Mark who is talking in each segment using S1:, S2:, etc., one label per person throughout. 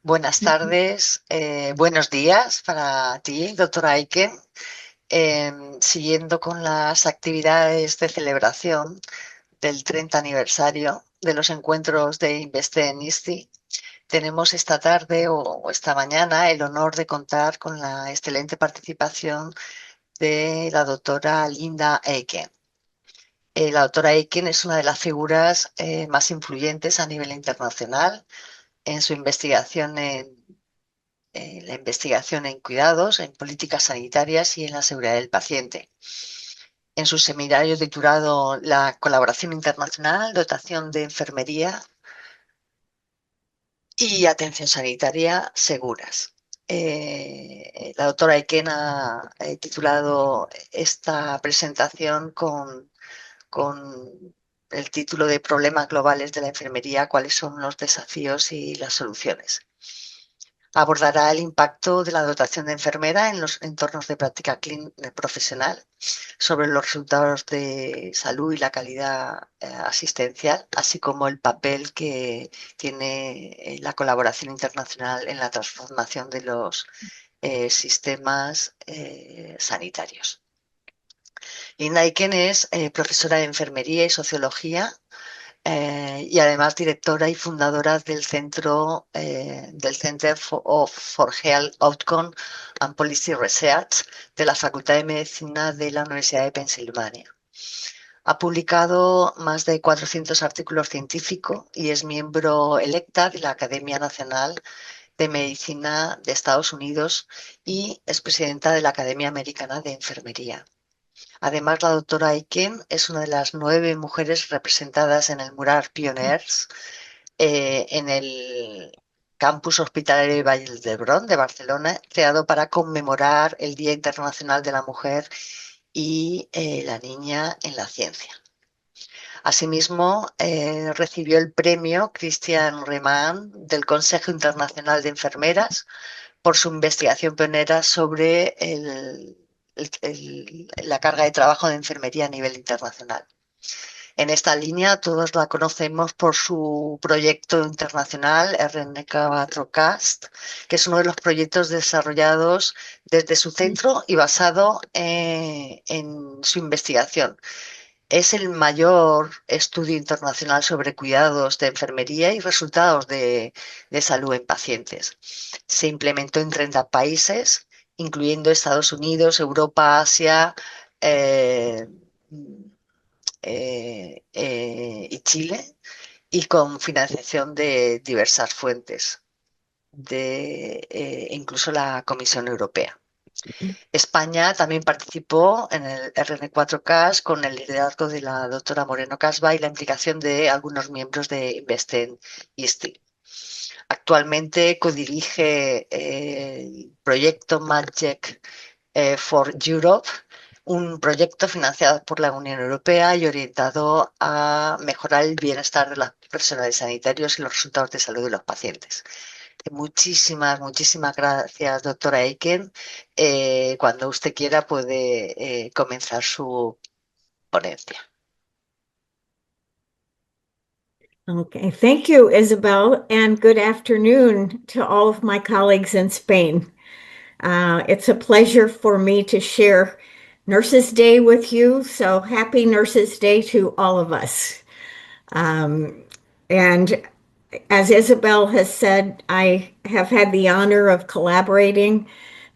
S1: Buenas tardes, buenos días para ti, doctora Aiken. Siguiendo con las actividades de celebración del 30 aniversario de los encuentros de Investen-isciii, tenemos esta tarde o esta mañana el honor de contar con la excelente participación de la doctora Linda Aiken. La doctora Aiken es una de las figuras más influyentes a nivel internacional en su investigación en la investigación en cuidados, en políticas sanitarias y en la seguridad del paciente. En su seminario titulado La colaboración internacional, dotación de enfermería y atención sanitaria seguras. La doctora Aiken ha titulado esta presentación con el título de Problemas globales de la enfermería, cuáles son los desafíos y las soluciones. Abordará el impacto de la dotación de enfermera en los entornos de práctica profesional, sobre los resultados de salud y la calidad asistencial, así como el papel que tiene la colaboración internacional en la transformación de los sistemas sanitarios. Linda Aiken es profesora de enfermería y sociología y además directora y fundadora del Centro del Center for Health Outcome and Policy Research de la Facultad de Medicina de la Universidad de Pensilvania. Ha publicado más de 400 artículos científicos y es miembro electa de la Academia Nacional de Medicina de Estados Unidos y es presidenta de la Academia Americana de Enfermería. Además, la doctora Aiken es una de las 9 mujeres representadas en el mural Pioneers en el campus hospitalario de Vall d'Hebron de Barcelona, creado para conmemorar el Día Internacional de la Mujer y la Niña en la Ciencia. Asimismo, recibió el premio Christian Reman del Consejo Internacional de Enfermeras por su investigación pionera sobre la carga de trabajo de enfermería a nivel internacional. En esta línea todos la conocemos por su proyecto internacional RN4CAST, que es uno de los proyectos desarrollados desde su centro y basado en su investigación. Es el mayor estudio internacional sobre cuidados de enfermería y resultados de salud en pacientes. Se implementó en 30 países, incluyendo Estados Unidos, Europa, Asia y Chile, y con financiación de diversas fuentes, incluso la Comisión Europea. España también participó en el RN4CAS con el liderazgo de la doctora Moreno Casba y la implicación de algunos miembros de Investen-isciii. Actualmente codirige el proyecto Magic for Europe, un proyecto financiado por la Unión Europea y orientado a mejorar el bienestar de los profesionales sanitarios y los resultados de salud de los pacientes. Muchísimas gracias, doctora Aiken. Cuando usted quiera puede comenzar su ponencia.
S2: Okay, thank you, Isabel, and good afternoon to all of my colleagues in Spain. It's a pleasure for me to share Nurses Day with you, so happy Nurses Day to all of us. And as Isabel has said, I have had the honor of collaborating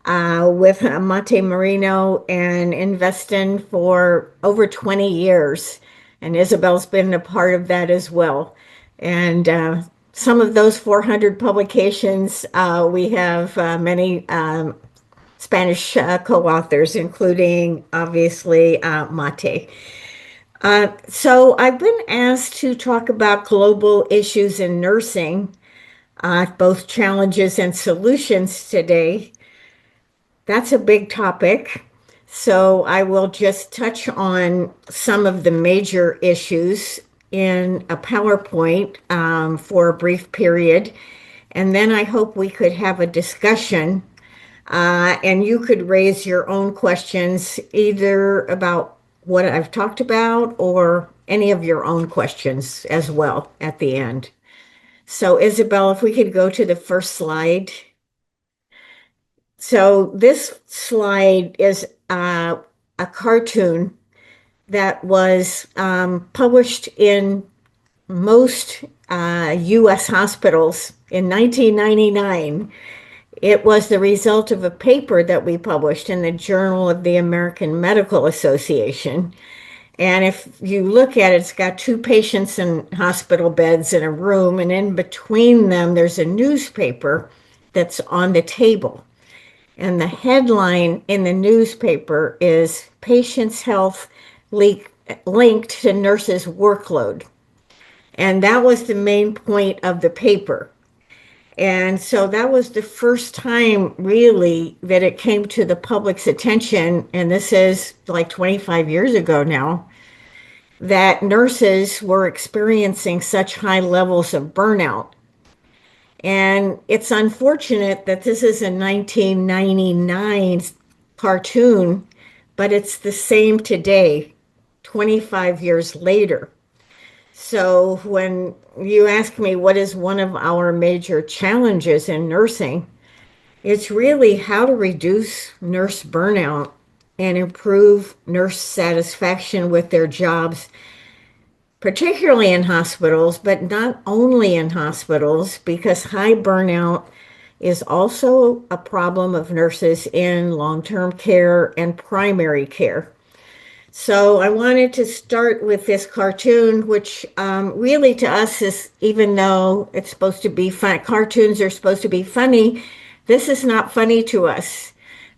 S2: with Mate Marino and Investen for over 20 years. And Isabel's been a part of that as well. And some of those 400 publications, we have many Spanish co-authors, including obviously Mate. So I've been asked to talk about global issues in nursing, both challenges and solutions today. That's a big topic. So I will just touch on some of the major issues in a PowerPoint for a brief period. And then I hope we could have a discussion and you could raise your own questions either about what I've talked about or any of your own questions as well at the end. So, Isabel, if we could go to the first slide. So, this slide is a cartoon that was published in most US hospitals in 1999. It was the result of a paper that we published in the Journal of the American Medical Association. And if you look at it, it's got two patients in hospital beds in a room, and in between them, there's a newspaper that's on the table. And the headline in the newspaper is Patient's Health Linked to Nurses' Workload. And that was the main point of the paper. And so that was the first time really that it came to the public's attention. And this is like 25 years ago now, that nurses were experiencing such high levels of burnout. And it's unfortunate that this is a 1999 cartoon, but it's the same today, 25 years later. So when you ask me what is one of our major challenges in nursing, it's really how to reduce nurse burnout and improve nurse satisfaction with their jobs, particularly in hospitals, but not only in hospitals, because high burnout is also a problem of nurses in long-term care and primary care. So I wanted to start with this cartoon, which really to us is, even though it's supposed to be fun, cartoons are supposed to be funny, this is not funny to us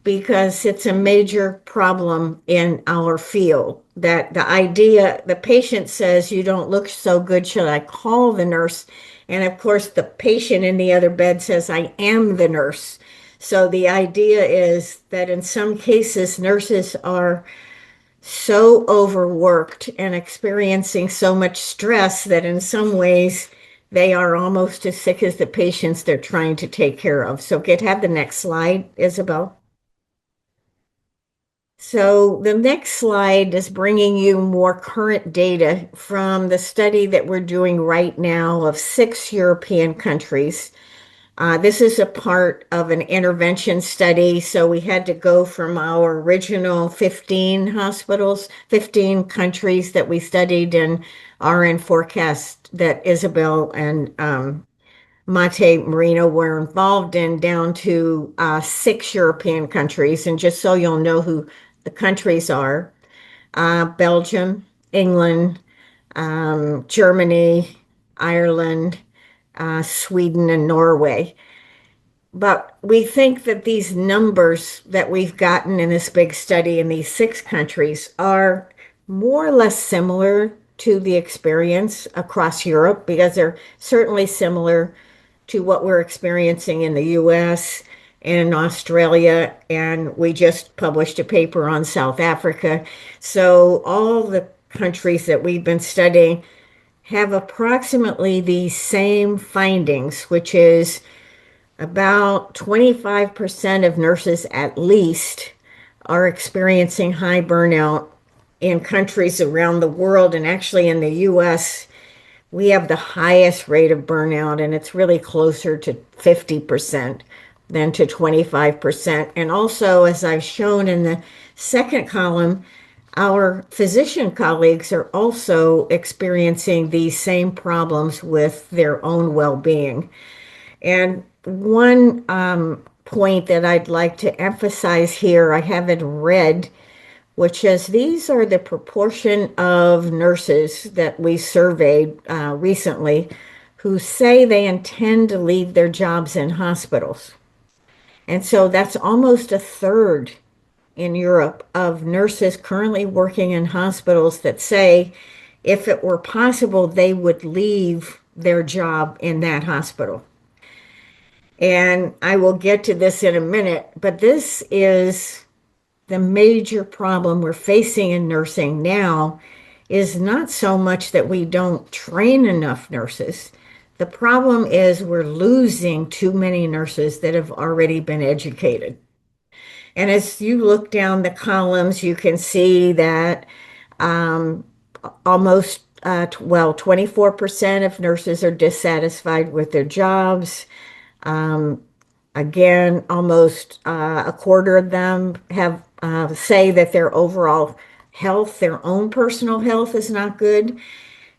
S2: because it's a major problem in our field. That the idea, the patient says, you don't look so good, should I call the nurse? And of course, the patient in the other bed says, I am the nurse. So the idea is that in some cases, nurses are so overworked and experiencing so much stress that in some ways they are almost as sick as the patients they're trying to take care of. So have the next slide, Isabel. So the next slide is bringing you more current data from the study that we're doing right now of 6 European countries. This is a part of an intervention study, so we had to go from our original 15 hospitals, 15 countries that we studied and are in forecast that Isabel and Mate Marino were involved in, down to 6 European countries. And just so you'll know who the countries are, Belgium, England, Germany, Ireland, Sweden, and Norway. But we think that these numbers that we've gotten in this big study in these 6 countries are more or less similar to the experience across Europe, because they're certainly similar to what we're experiencing in the US and in Australia. And we just published a paper on South Africa. So all the countries that we've been studying have approximately the same findings, which is about 25% of nurses at least are experiencing high burnout in countries around the world. And actually in the US, we have the highest rate of burnout, and it's really closer to 50% than to 25%. And also, as I've shown in the second column, our physician colleagues are also experiencing these same problems with their own well-being. And one point that I'd like to emphasize here, I have it red, which is these are the proportion of nurses that we surveyed recently who say they intend to leave their jobs in hospitals. And so that's almost a third in Europe of nurses currently working in hospitals that say if it were possible, they would leave their job in that hospital. And I will get to this in a minute, but this is the major problem we're facing in nursing now, is not so much that we don't train enough nurses. The problem is we're losing too many nurses that have already been educated. And as you look down the columns, you can see that almost 24% of nurses are dissatisfied with their jobs. Um, Again, almost a quarter of them have say that their overall health, their own personal health, is not good.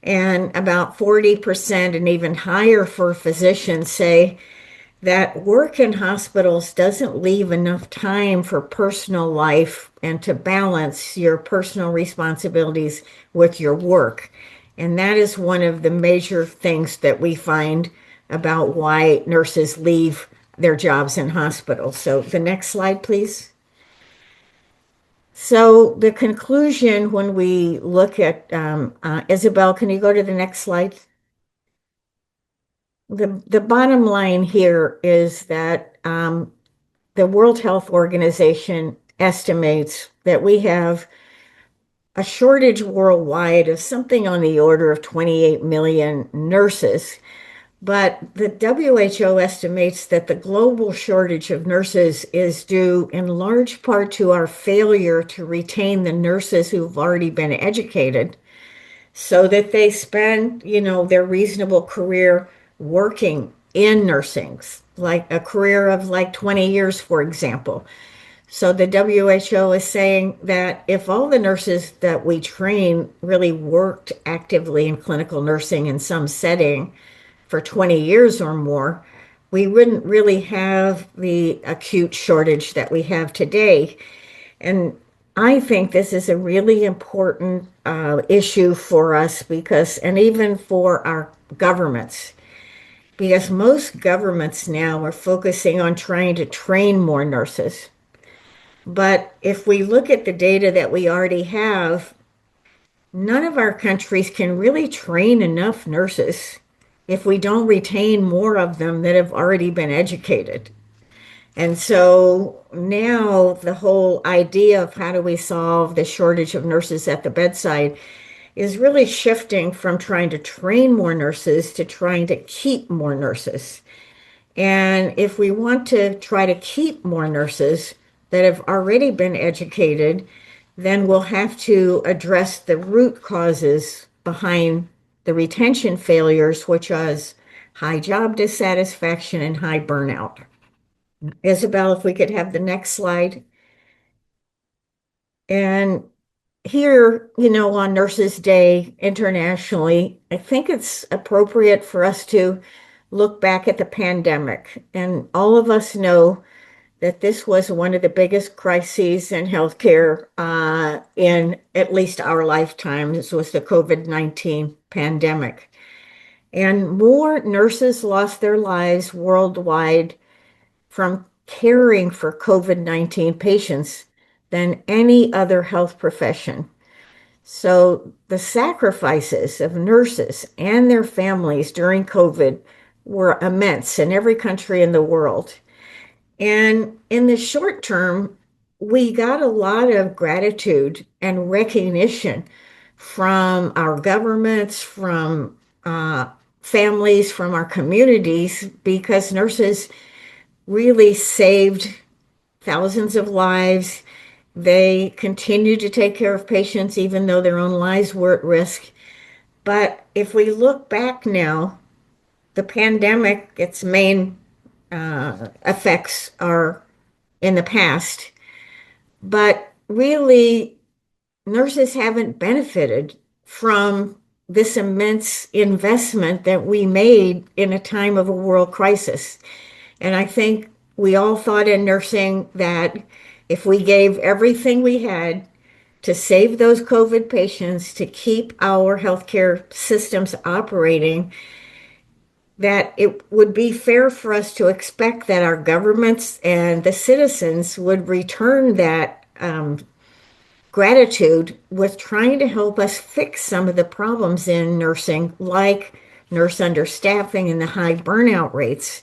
S2: And about 40% and even higher for physicians say that work in hospitals doesn't leave enough time for personal life and to balance your personal responsibilities with your work. And that is one of the major things that we find about why nurses leave their jobs in hospitals. So the next slide, please. So the conclusion when we look at, Isabel, can you go to the next slide? The bottom line here is that the World Health Organization estimates that we have a shortage worldwide of something on the order of 28 million nurses. But the WHO estimates that the global shortage of nurses is due in large part to our failure to retain the nurses who've already been educated so that they spend, their reasonable career working in nursing, like a career of like 20 years, for example. So the WHO is saying that if all the nurses that we train really worked actively in clinical nursing in some setting for 20 years or more, we wouldn't really have the acute shortage that we have today. And I think this is a really important issue for us because, and even for our governments, because most governments now are focusing on trying to train more nurses. But if we look at the data that we already have, none of our countries can really train enough nurses if we don't retain more of them that have already been educated. And so now the whole idea of how do we solve the shortage of nurses at the bedside is really shifting from trying to train more nurses to trying to keep more nurses. And if we want to try to keep more nurses that have already been educated, then we'll have to address the root causes behind the retention failures, which is high job dissatisfaction and high burnout. Isabel, if we could have the next slide. And here, on Nurses Day internationally, I think it's appropriate for us to look back at the pandemic. And all of us know that this was one of the biggest crises in healthcare in at least our lifetime. This was the COVID-19 pandemic. And more nurses lost their lives worldwide from caring for COVID-19 patients than any other health profession. So the sacrifices of nurses and their families during COVID were immense in every country in the world. And in the short term, we got a lot of gratitude and recognition from our governments, from families, from our communities, because nurses really saved thousands of lives. They continued to take care of patients even though their own lives were at risk. But if we look back now, the pandemic, its main effects are in the past, but really, nurses haven't benefited from this immense investment that we made in a time of a world crisis. And I think we all thought in nursing that if we gave everything we had to save those COVID patients, to keep our healthcare systems operating, that it would be fair for us to expect that our governments and the citizens would return that gratitude with trying to help us fix some of the problems in nursing, like nurse understaffing and the high burnout rates.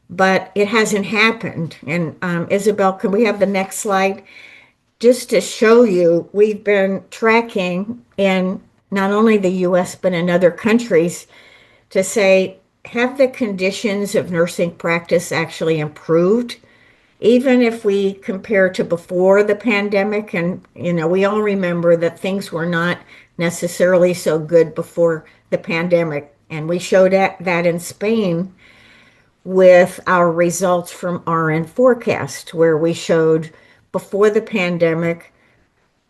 S2: But it hasn't happened. And Isabel, can we have the next slide? Just to show you, we've been tracking in not only the US, but in other countries to say, have the conditions of nursing practice actually improved? Even if we compare to before the pandemic, and we all remember that things were not necessarily so good before the pandemic. And we showed that in Spain with our results from RN Forecast, where we showed before the pandemic,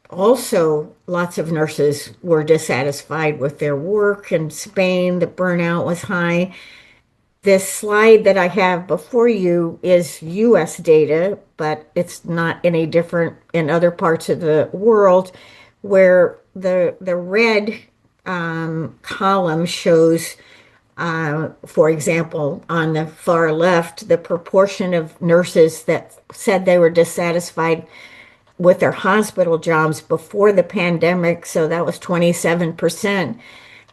S2: also lots of nurses were dissatisfied with their work. In Spain, the burnout was high. This slide that I have before you is US data, but it's not any different in other parts of the world, where the red column shows, for example, on the far left, the proportion of nurses that said they were dissatisfied with their hospital jobs before the pandemic. So that was 27%.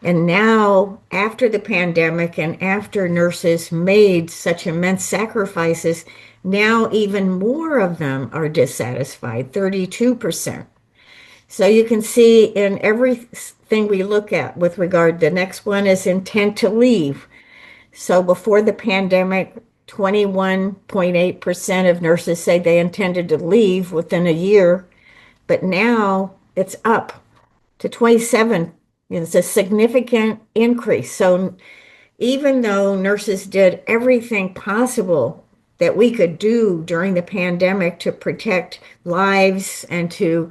S2: And now, after the pandemic and after nurses made such immense sacrifices, now even more of them are dissatisfied, 32%. So you can see in everything we look at with regard, the next one is intent to leave. So before the pandemic, 21.8% of nurses say they intended to leave within a year, but now it's up to 27. It's a significant increase. So even though nurses did everything possible that we could do during the pandemic to protect lives and to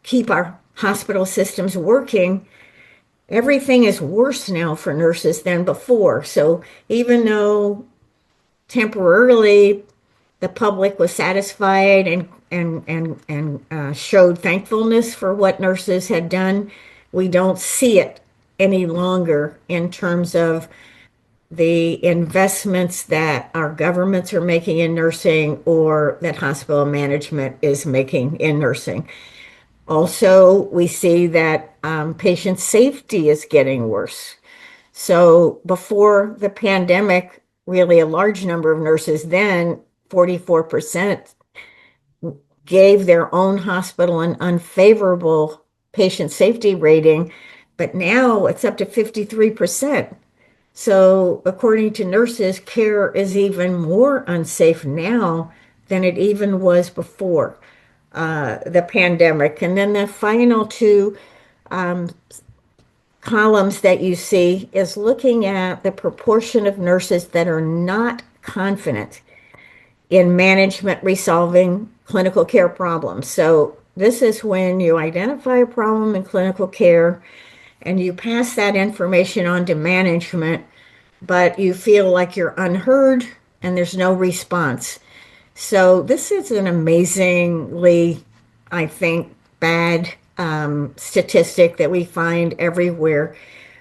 S2: keep our hospital systems working, everything is worse now for nurses than before. So even though temporarily the public was satisfied and showed thankfulness for what nurses had done, we don't see it any longer in terms of the investments that our governments are making in nursing or that hospital management is making in nursing. Also, we see that patient safety is getting worse. So before the pandemic, really a large number of nurses then, 44%, gave their own hospital an unfavorable patient safety rating, but now it's up to 53%. So according to nurses, care is even more unsafe now than it even was before the pandemic. And then the final two um, columns that you see is looking at the proportion of nurses that are not confident in management resolving clinical care problems. So this is when you identify a problem in clinical care and you pass that information on to management, but you feel like you're unheard and there's no response. So this is an amazingly, I think, bad statistic that we find everywhere,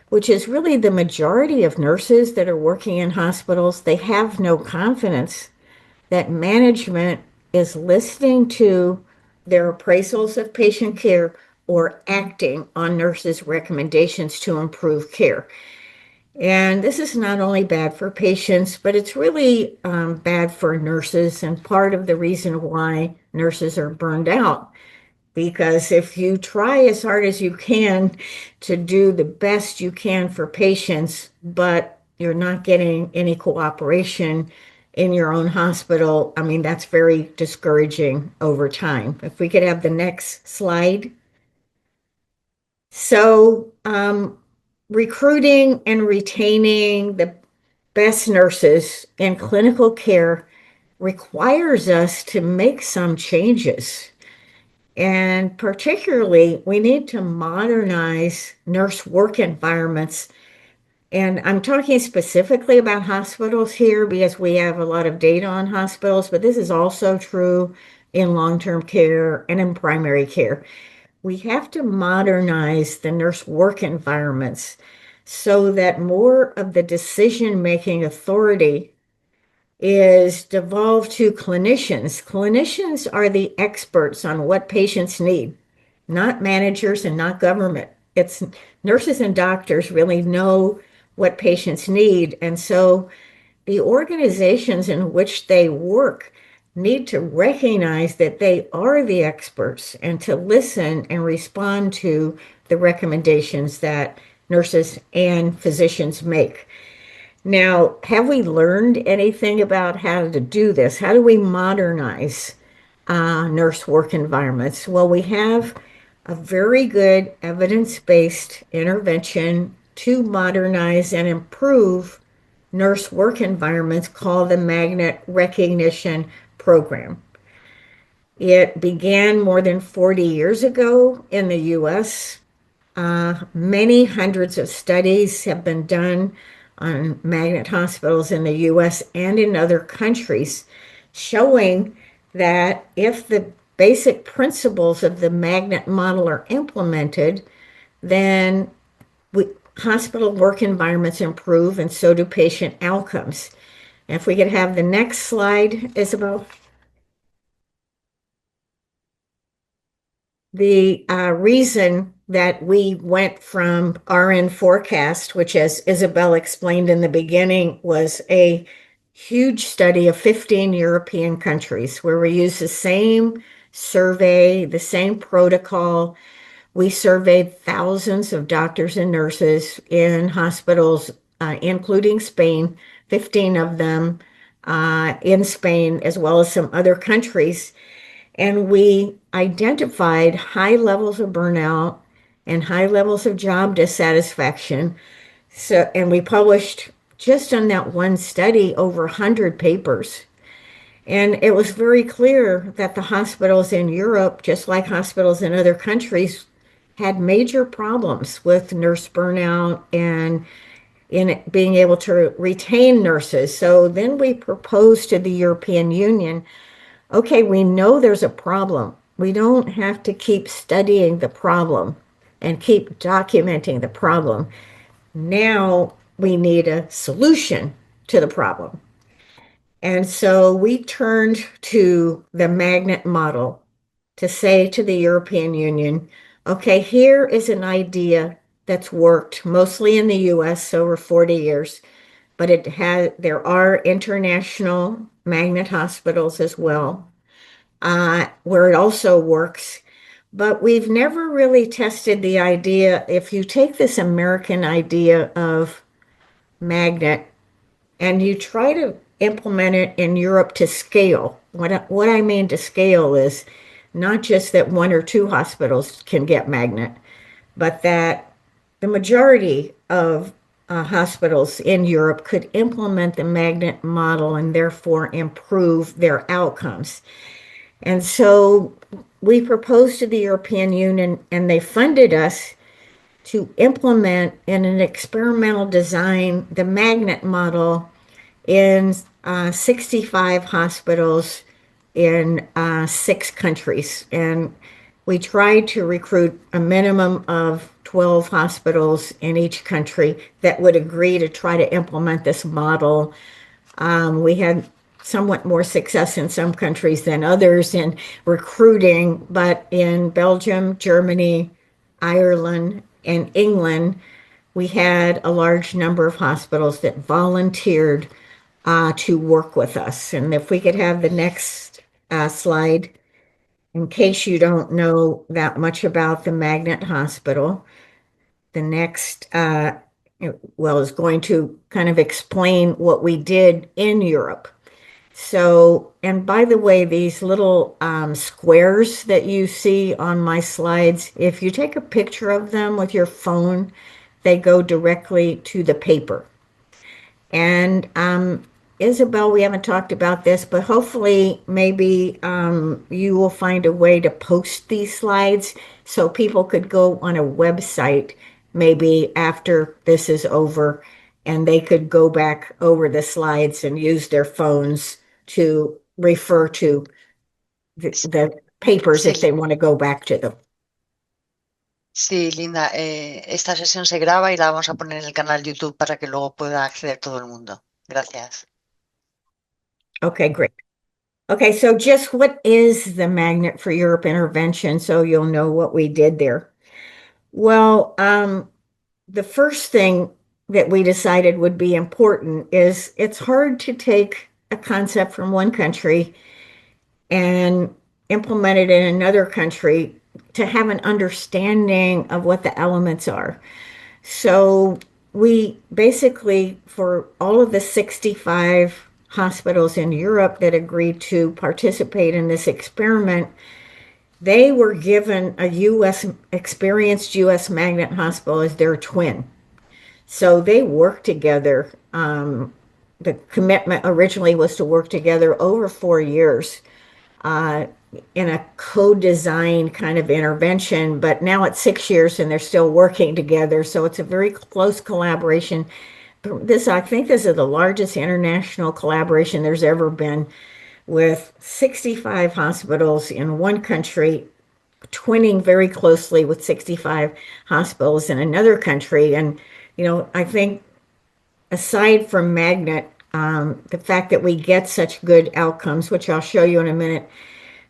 S2: which is really the majority of nurses that are working in hospitals. They have no confidence that management is listening to their appraisals of patient care or acting on nurses' recommendations to improve care. And this is not only bad for patients, but it's really bad for nurses, and part of the reason why nurses are burned out. Because if you try as hard as you can to do the best you can for patients, but you're not getting any cooperation in your own hospital, I mean, that's very discouraging over time. If we could have the next slide. So, recruiting and retaining the best nurses in clinical care requires us to make some changes. And particularly, we need to modernize nurse work environments. And I'm talking specifically about hospitals here because we have a lot of data on hospitals, but this is also true in long-term care and in primary care. We have to modernize the nurse work environments so that more of the decision-making authority is devolved to clinicians. Clinicians are the experts on what patients need, not managers and not government. It's nurses and doctors really know what patients need. And so the organizations in which they work need to recognize that they are the experts and to listen and respond to the recommendations that nurses and physicians make. Now, have we learned anything about how to do this? How do we modernize nurse work environments? Well, we have a very good evidence-based intervention to modernize and improve nurse work environments called the Magnet Recognition Program. It began more than 40 years ago in the US. Many hundreds of studies have been done on magnet hospitals in the US and in other countries, showing that if the basic principles of the magnet model are implemented, then we, hospital work environments improve and so do patient outcomes. And if we could have the next slide, Isabel. The reason that we went from RN forecast, which, as Isabel explained in the beginning, was a huge study of 15 European countries where we used the same survey, the same protocol. We surveyed thousands of doctors and nurses in hospitals, including Spain, 15 of them in Spain, as well as some other countries. And we identified high levels of burnout and high levels of job dissatisfaction. So, and we published just on that one study over 100 papers. And it was very clear that the hospitals in Europe, just like hospitals in other countries, had major problems with nurse burnout and in being able to retain nurses. So then we proposed to the European Union, okay, we know there's a problem. We don't have to keep studying the problem and keep documenting the problem. Now we need a solution to the problem. And so we turned to the magnet model to say to the European Union, okay, here is an idea that's worked mostly in the US over 40 years, but there are international magnet hospitals as well, where it also works. But we've never really tested the idea. If you take this American idea of magnet and you try to implement it in Europe to scale, what I mean to scale is not just that one or two hospitals can get magnet, but that the majority of hospitals in Europe could implement the magnet model and therefore improve their outcomes. And so we proposed to the European Union, and they funded us to implement in an experimental design the magnet model in 65 hospitals in 6 countries. And we tried to recruit a minimum of 12 hospitals in each country that would agree to try to implement this model. We had somewhat more success in some countries than others in recruiting, but in Belgium, Germany, Ireland, and England, we had a large number of hospitals that volunteered to work with us. And if we could have the next slide, in case you don't know that much about the Magnet Hospital, the next, is going to kind of explain what we did in Europe. So, and by the way, these little squares that you see on my slides, if you take a picture of them with your phone, they go directly to the paper. And Isabel, we haven't talked about this, but hopefully maybe you will find a way to post these slides so people could go on a website maybe after this is over and they could go back over the slides and use their phones to refer to the papers if
S1: Sí,
S2: they want to go back to them.
S1: sí, Linda, esta sesión se graba y la vamos a poner en el canal YouTube para que luego pueda acceder todo el mundo. Gracias.
S2: Okay, great. Okay, so just what is the Magnet for Europe intervention so you'll know what we did there? Well, the first thing that we decided would be important is it's hard to take a concept from one country and implement it in another country to have an understanding of what the elements are. So we basically, for all of the 65 hospitals in Europe that agreed to participate in this experiment, They were given a U.S. experienced U.S. magnet hospital as their twin. So they worked together. The commitment originally was to work together over 4 years uh, in a co-design kind of intervention, but now it's 6 years and they're still working together. So it's a very close collaboration. I think this is the largest international collaboration there's ever been, with 65 hospitals in one country twinning very closely with 65 hospitals in another country. And, I think aside from magnet, the fact that we get such good outcomes, which I'll show you in a minute,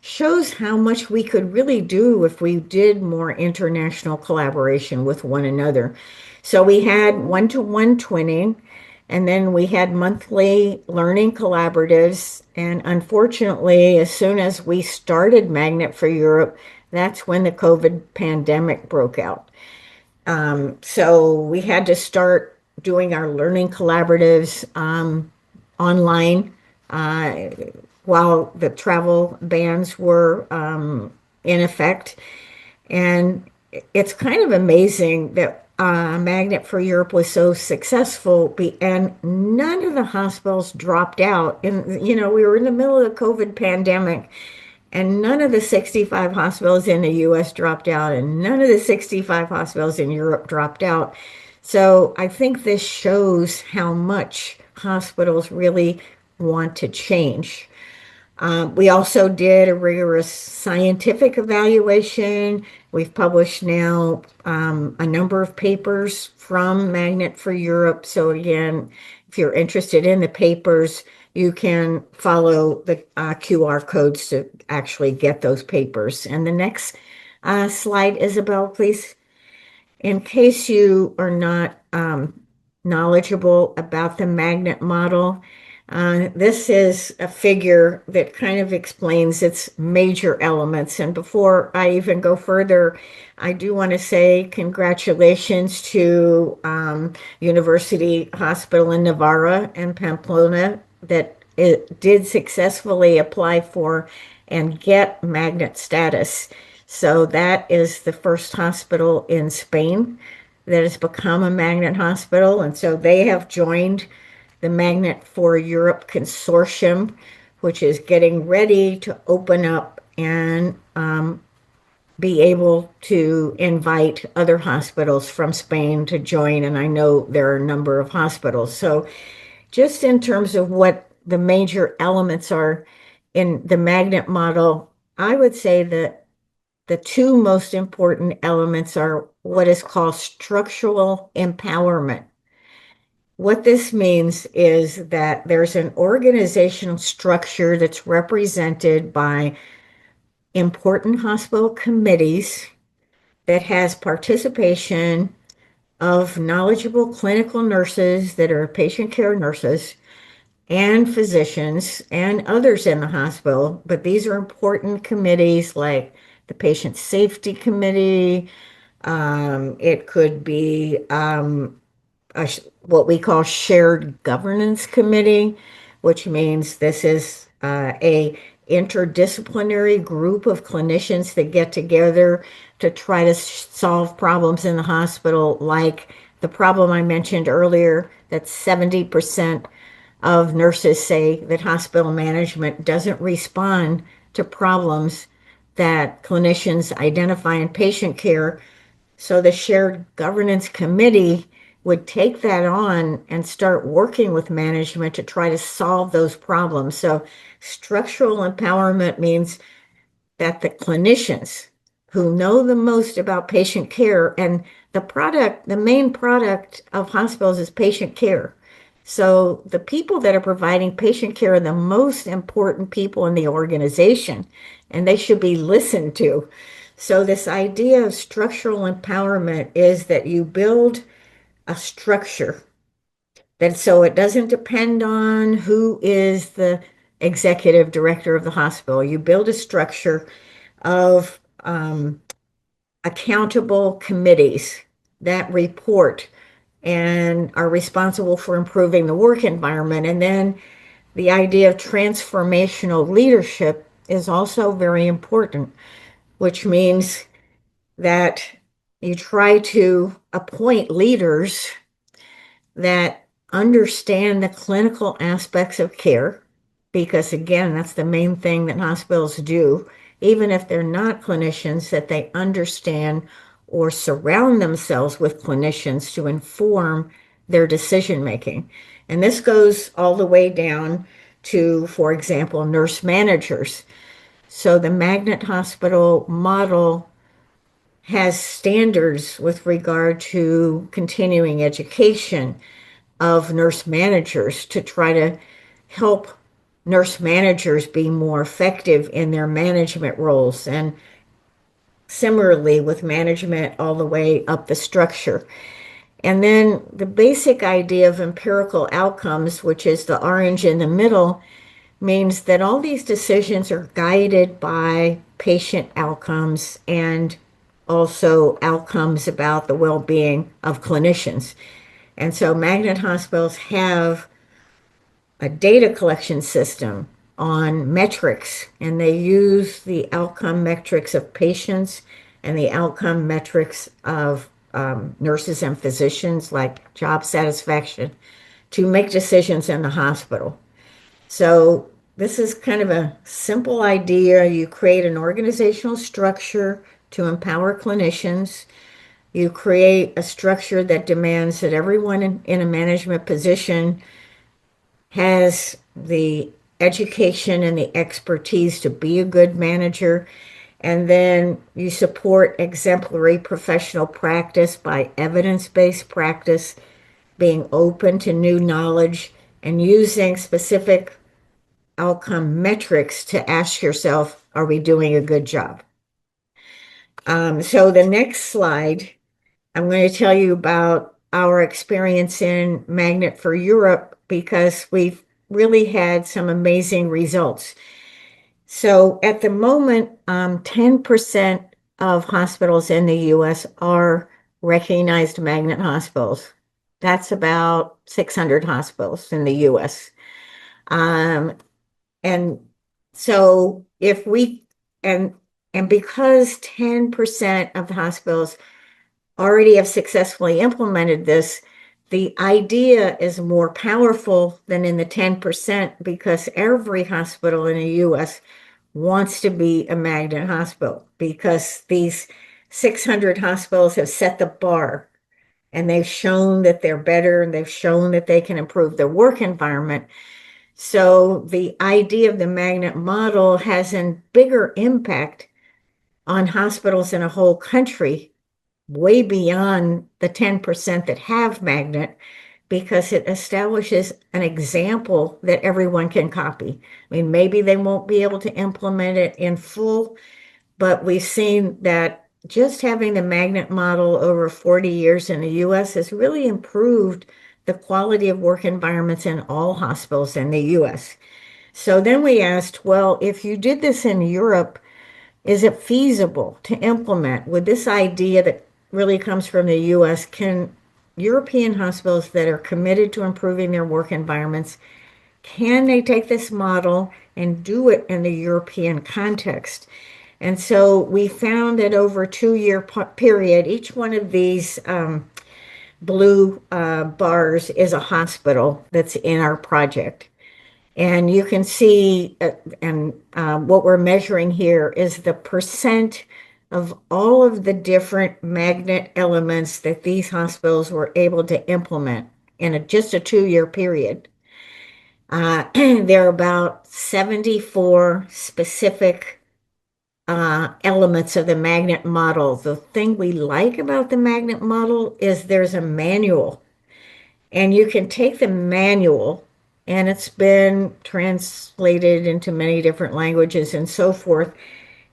S2: shows how much we could really do if we did more international collaboration with one another. So we had one-to-one twinning, and then we had monthly learning collaboratives. And unfortunately, as soon as we started Magnet for Europe, that's when the COVID pandemic broke out. So we had to start doing our learning collaboratives online uh, while the travel bans were in effect. And it's kind of amazing that Magnet for Europe was so successful, and none of the hospitals dropped out. And, we were in the middle of the COVID pandemic, and none of the 65 hospitals in the US dropped out, and none of the 65 hospitals in Europe dropped out. So I think this shows how much hospitals really want to change. We also did a rigorous scientific evaluation. We've published now a number of papers from Magnet for Europe. So again, if you're interested in the papers, you can follow the QR codes to actually get those papers. And the next slide, Isabel, please. In case you are not knowledgeable about the magnet model, this is a figure that kind of explains its major elements. And before I even go further, I do want to say congratulations to University Hospital in Navarra and Pamplona that it did successfully apply for and get magnet status. So that is the first hospital in Spain that has become a magnet hospital. And so they have joined the Magnet for Europe Consortium, which is getting ready to open up and be able to invite other hospitals from Spain to join. And I know there are a number of hospitals. So just in terms of what the major elements are in the magnet model, I would say that the two most important elements are what is called structural empowerment. What this means is that there's an organizational structure that's represented by important hospital committees that has participation of knowledgeable clinical nurses that are patient care nurses and physicians and others in the hospital. But these are important committees like the Patient Safety Committee. It could be what we call shared governance committee, which means this is a interdisciplinary group of clinicians that get together to try to solve problems in the hospital, like the problem I mentioned earlier, that 70% of nurses say that hospital management doesn't respond to problems that clinicians identify in patient care. So the shared governance committee would take that on and start working with management to try to solve those problems. So structural empowerment means that the clinicians who know the most about patient care, and the main product of hospitals is patient care. So the people that are providing patient care are the most important people in the organization, and they should be listened to. So this idea of structural empowerment is that you build a structure that so it doesn't depend on who is the executive director of the hospital. You build a structure of accountable committees that report and are responsible for improving the work environment. And then the idea of transformational leadership is also very important. which means that you try to appoint leaders that understand the clinical aspects of care, because again, that's the main thing that hospitals do, even if they're not clinicians, that they understand or surround themselves with clinicians to inform their decision making. And this goes all the way down to, for example, nurse managers. So the Magnet Hospital model has standards with regard to continuing education of nurse managers to try to help nurse managers be more effective in their management roles, and similarly with management all the way up the structure. And then the basic idea of empirical outcomes, which is the orange in the middle, means that all these decisions are guided by patient outcomes and also outcomes about the well-being of clinicians. And so magnet hospitals have a data collection system on metrics, and they use the outcome metrics of patients and the outcome metrics of nurses and physicians, like job satisfaction, to make decisions in the hospital. So this is kind of a simple idea. You create an organizational structure to empower clinicians. You create a structure that demands that everyone in a management position has the education and the expertise to be a good manager. And then you support exemplary professional practice by evidence-based practice, being open to new knowledge, and using specific outcome metrics to ask yourself, are we doing a good job? So the next slide, I'm going to tell you about our experience in Magnet for Europe, because we've really had some amazing results. So at the moment, 10% of hospitals in the US are recognized magnet hospitals. That's about 600 hospitals in the US. Um, and so if we, and and because 10% of the hospitals already have successfully implemented this, the idea is more powerful than in the 10%, because every hospital in the US wants to be a magnet hospital, because these 600 hospitals have set the bar, and they've shown that they're better, and they've shown that they can improve their work environment. So the idea of the magnet model has a bigger impact on hospitals in a whole country, way beyond the 10% that have magnet, because it establishes an example that everyone can copy. I mean, maybe they won't be able to implement it in full, but we've seen that just having the magnet model over 40 years in the US has really improved the quality of work environments in all hospitals in the US. So then we asked, well, if you did this in Europe, is it feasible to implement with this idea that really comes from the US? Can European hospitals that are committed to improving their work environments, can they take this model and do it in the European context? And so we found that over a 2 year period, each one of these blue bars is a hospital that's in our project. And you can see, and what we're measuring here is the percent of all of the different magnet elements that these hospitals were able to implement in just a 2 year period. There are about 74 specific elements of the magnet model. The thing we like about the magnet model is there's a manual, and you can take the manual, and it's been translated into many different languages and so forth.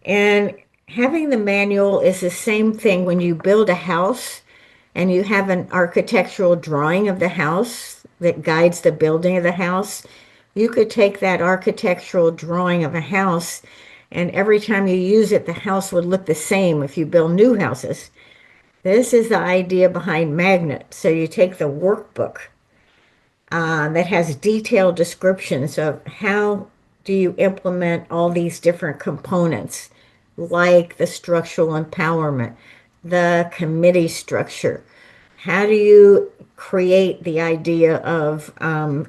S2: And having the manual is the same thing when you build a house and you have an architectural drawing of the house that guides the building of the house. You could take that architectural drawing of a house, and every time you use it, the house would look the same if you build new houses. This is the idea behind Magnet. So you take the workbook that has detailed descriptions of how do you implement all these different components like the structural empowerment, the committee structure. How do you create the idea of um,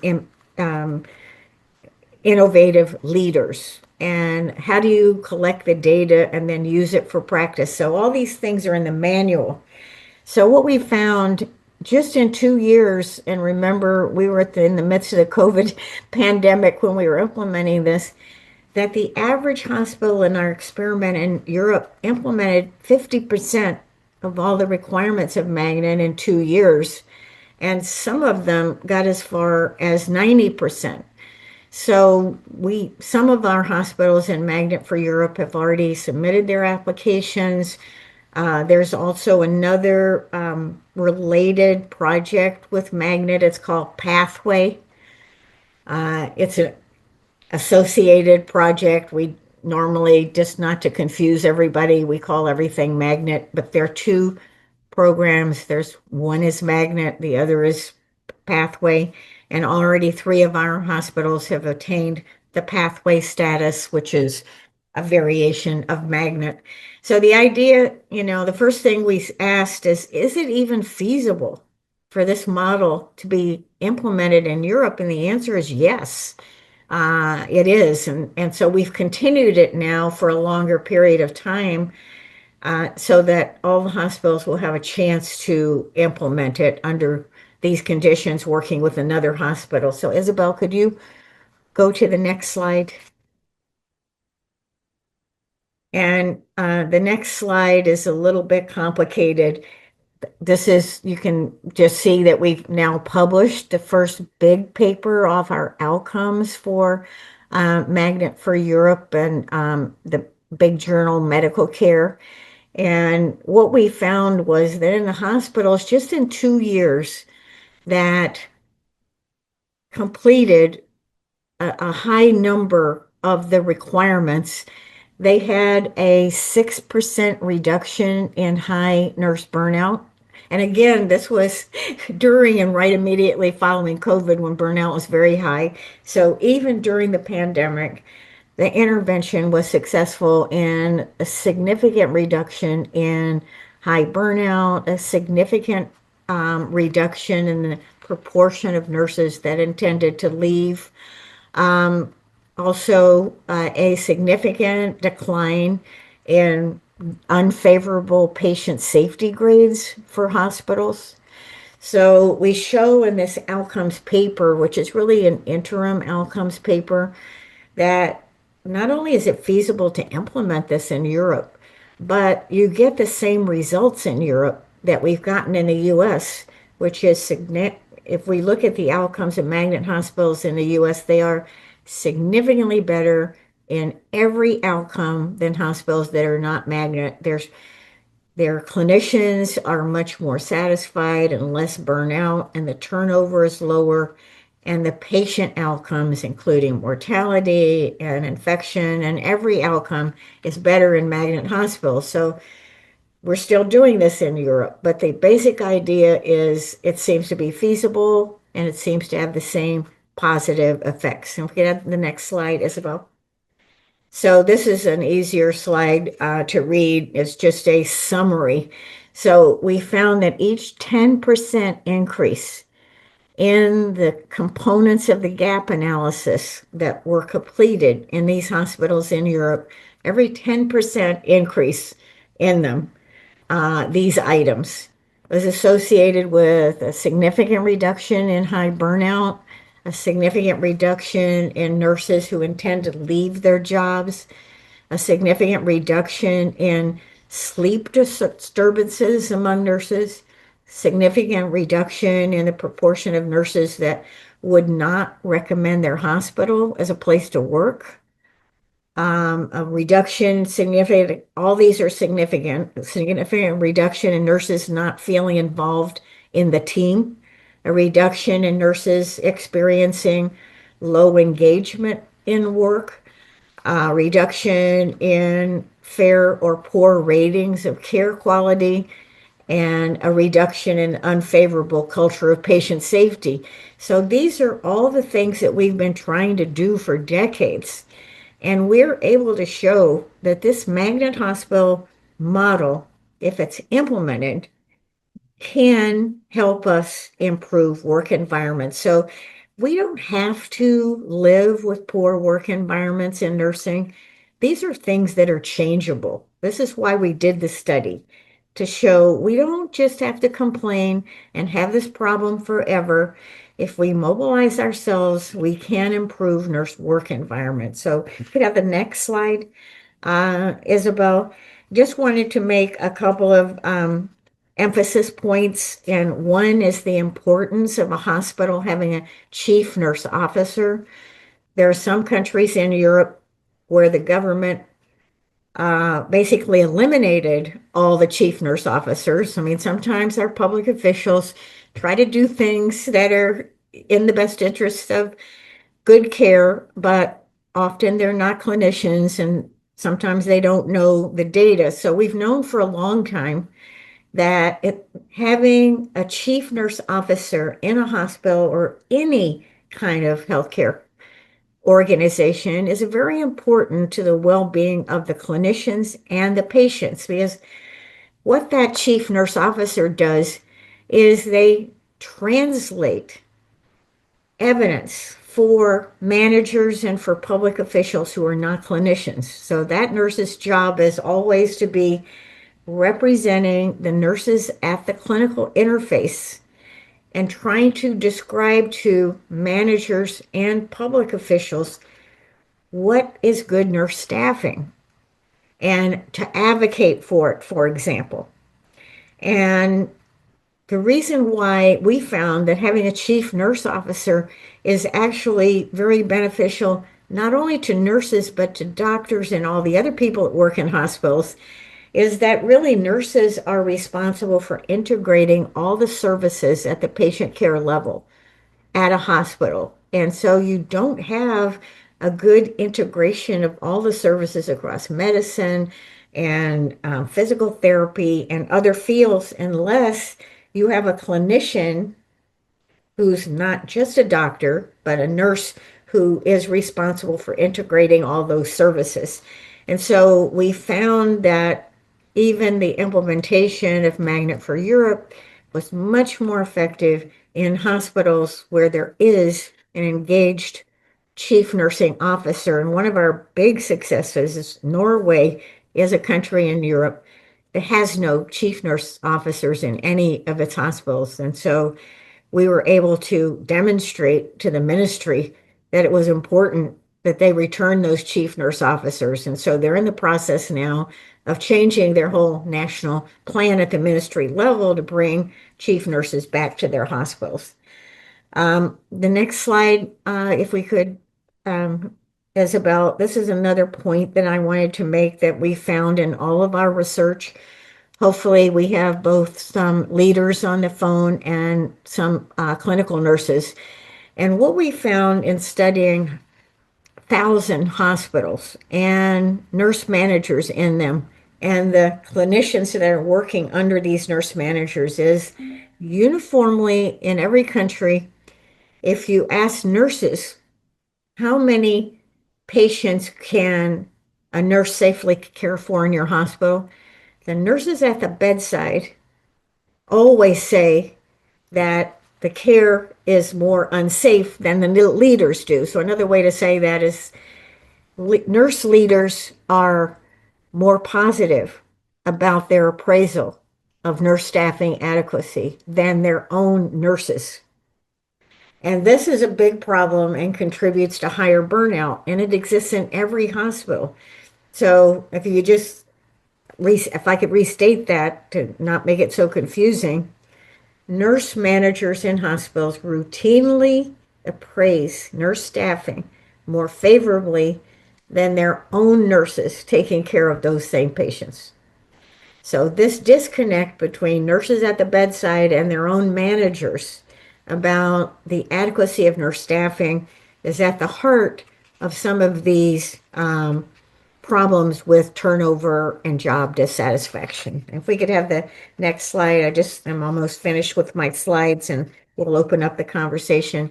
S2: innovative leaders? And how do you collect the data and then use it for practice? So all these things are in the manual. So what we found just in 2 years, and remember we were in the midst of the COVID pandemic when we were implementing this, that the average hospital in our experiment in Europe implemented 50% of all the requirements of Magnet in 2 years. And some of them got as far as 90%. So some of our hospitals in Magnet for Europe have already submitted their applications. There's also another related project with Magnet. It's called Pathway. It's an associated project. We normally, just not to confuse everybody, we call everything Magnet, but there are two programs. There's one is Magnet, the other is Pathway, and already three of our hospitals have attained the Pathway status, which is a variation of Magnet. So the idea, the first thing we asked is it even feasible for this model to be implemented in Europe? And the answer is yes. It is. And so we've continued it now for a longer period of time so that all the hospitals will have a chance to implement it under these conditions, working with another hospital. So, Isabel, could you go to the next slide? And the next slide is a little bit complicated. You can just see that we've now published the first big paper of our outcomes for Magnet for Europe and the big journal Medical Care. And what we found was that in the hospitals, just in 2 years, that completed a high number of the requirements, they had a 6% reduction in high nurse burnout. And again, this was during and right immediately following COVID when burnout was very high. So even during the pandemic, the intervention was successful in a significant reduction in high burnout, a significant reduction in the proportion of nurses that intended to leave. Um, Also, a significant decline in unfavorable patient safety grades for hospitals. So we show in this outcomes paper, which is really an interim outcomes paper, that not only is it feasible to implement this in Europe, but you get the same results in Europe that we've gotten in the US, which is significant. If we look at the outcomes of magnet hospitals in the US, they are significantly better in every outcome than hospitals that are not magnet. Their clinicians are much more satisfied and less burnout, and the turnover is lower, and the patient outcomes, including mortality and infection, and every outcome is better in magnet hospitals. So we're still doing this in Europe, but the basic idea is it seems to be feasible and it seems to have the same positive effects. And if we get the next slide, Isabel. So this is an easier slide to read. It's just a summary. So we found that each 10% increase in the components of the gap analysis that were completed in these hospitals in Europe, every 10% increase in them, these items, was associated with a significant reduction in high burnout, a significant reduction in nurses who intend to leave their jobs, a significant reduction in sleep disturbances among nurses, significant reduction in the proportion of nurses that would not recommend their hospital as a place to work. A reduction, significant, all these are significant reduction in nurses not feeling involved in the team, a reduction in nurses experiencing low engagement in work, reduction in fair or poor ratings of care quality, and a reduction in unfavorable culture of patient safety. So these are all the things that we've been trying to do for decades. And we're able to show that this magnet hospital model, if it's implemented, can help us improve work environments. So we don't have to live with poor work environments in nursing. These are things that are changeable. This is why we did the study, to show we don't just have to complain and have this problem forever. If we mobilize ourselves, we can improve nurse work environment. So if you could have the next slide, Isabel. Just wanted to make a couple of emphasis points, and one is the importance of a hospital having a chief nurse officer. There are some countries in Europe where the government basically eliminated all the chief nurse officers. I mean, sometimes our public officials try to do things that are in the best interest of good care, but often they're not clinicians and sometimes they don't know the data. So we've known for a long time that having a chief nurse officer in a hospital or any kind of healthcare organization is very important to the well-being of the clinicians and the patients, because what that chief nurse officer does is they translate evidence for managers and for public officials who are not clinicians. So that nurse's job is always to be representing the nurses at the clinical interface and trying to describe to managers and public officials what is good nurse staffing and to advocate for it, for example. And the reason why we found that having a chief nurse officer is actually very beneficial, not only to nurses, but to doctors and all the other people that work in hospitals, is that really nurses are responsible for integrating all the services at the patient care level at a hospital. And so you don't have a good integration of all the services across medicine and physical therapy and other fields unless you have a clinician who's not just a doctor, but a nurse who is responsible for integrating all those services. And so we found that even the implementation of Magnet for Europe was much more effective in hospitals where there is an engaged chief nursing officer. And one of our big successes is Norway is a country in Europe that has no chief nurse officers in any of its hospitals. And so we were able to demonstrate to the ministry that it was important that they return those chief nurse officers. And so they're in the process now of changing their whole national plan at the ministry level to bring chief nurses back to their hospitals. The next slide, if we could, Isabel, this is another point that I wanted to make that we found in all of our research. Hopefully, we have both some leaders on the phone and some clinical nurses. And what we found in studying 1,000 hospitals and nurse managers in them and the clinicians that are working under these nurse managers is uniformly in every country, if you ask nurses how many patients can a nurse safely care for in your hospital, the nurses at the bedside always say that the care is more unsafe than the leaders do. So another way to say that is nurse leaders are more positive about their appraisal of nurse staffing adequacy than their own nurses. And this is a big problem and contributes to higher burnout, and it exists in every hospital. So if I could restate that to not make it so confusing, nurse managers in hospitals routinely appraise nurse staffing more favorably than their own nurses taking care of those same patients. So this disconnect between nurses at the bedside and their own managers about the adequacy of nurse staffing is at the heart of some of these problems with turnover and job dissatisfaction. If we could have the next slide, I'm almost finished with my slides and we'll open up the conversation.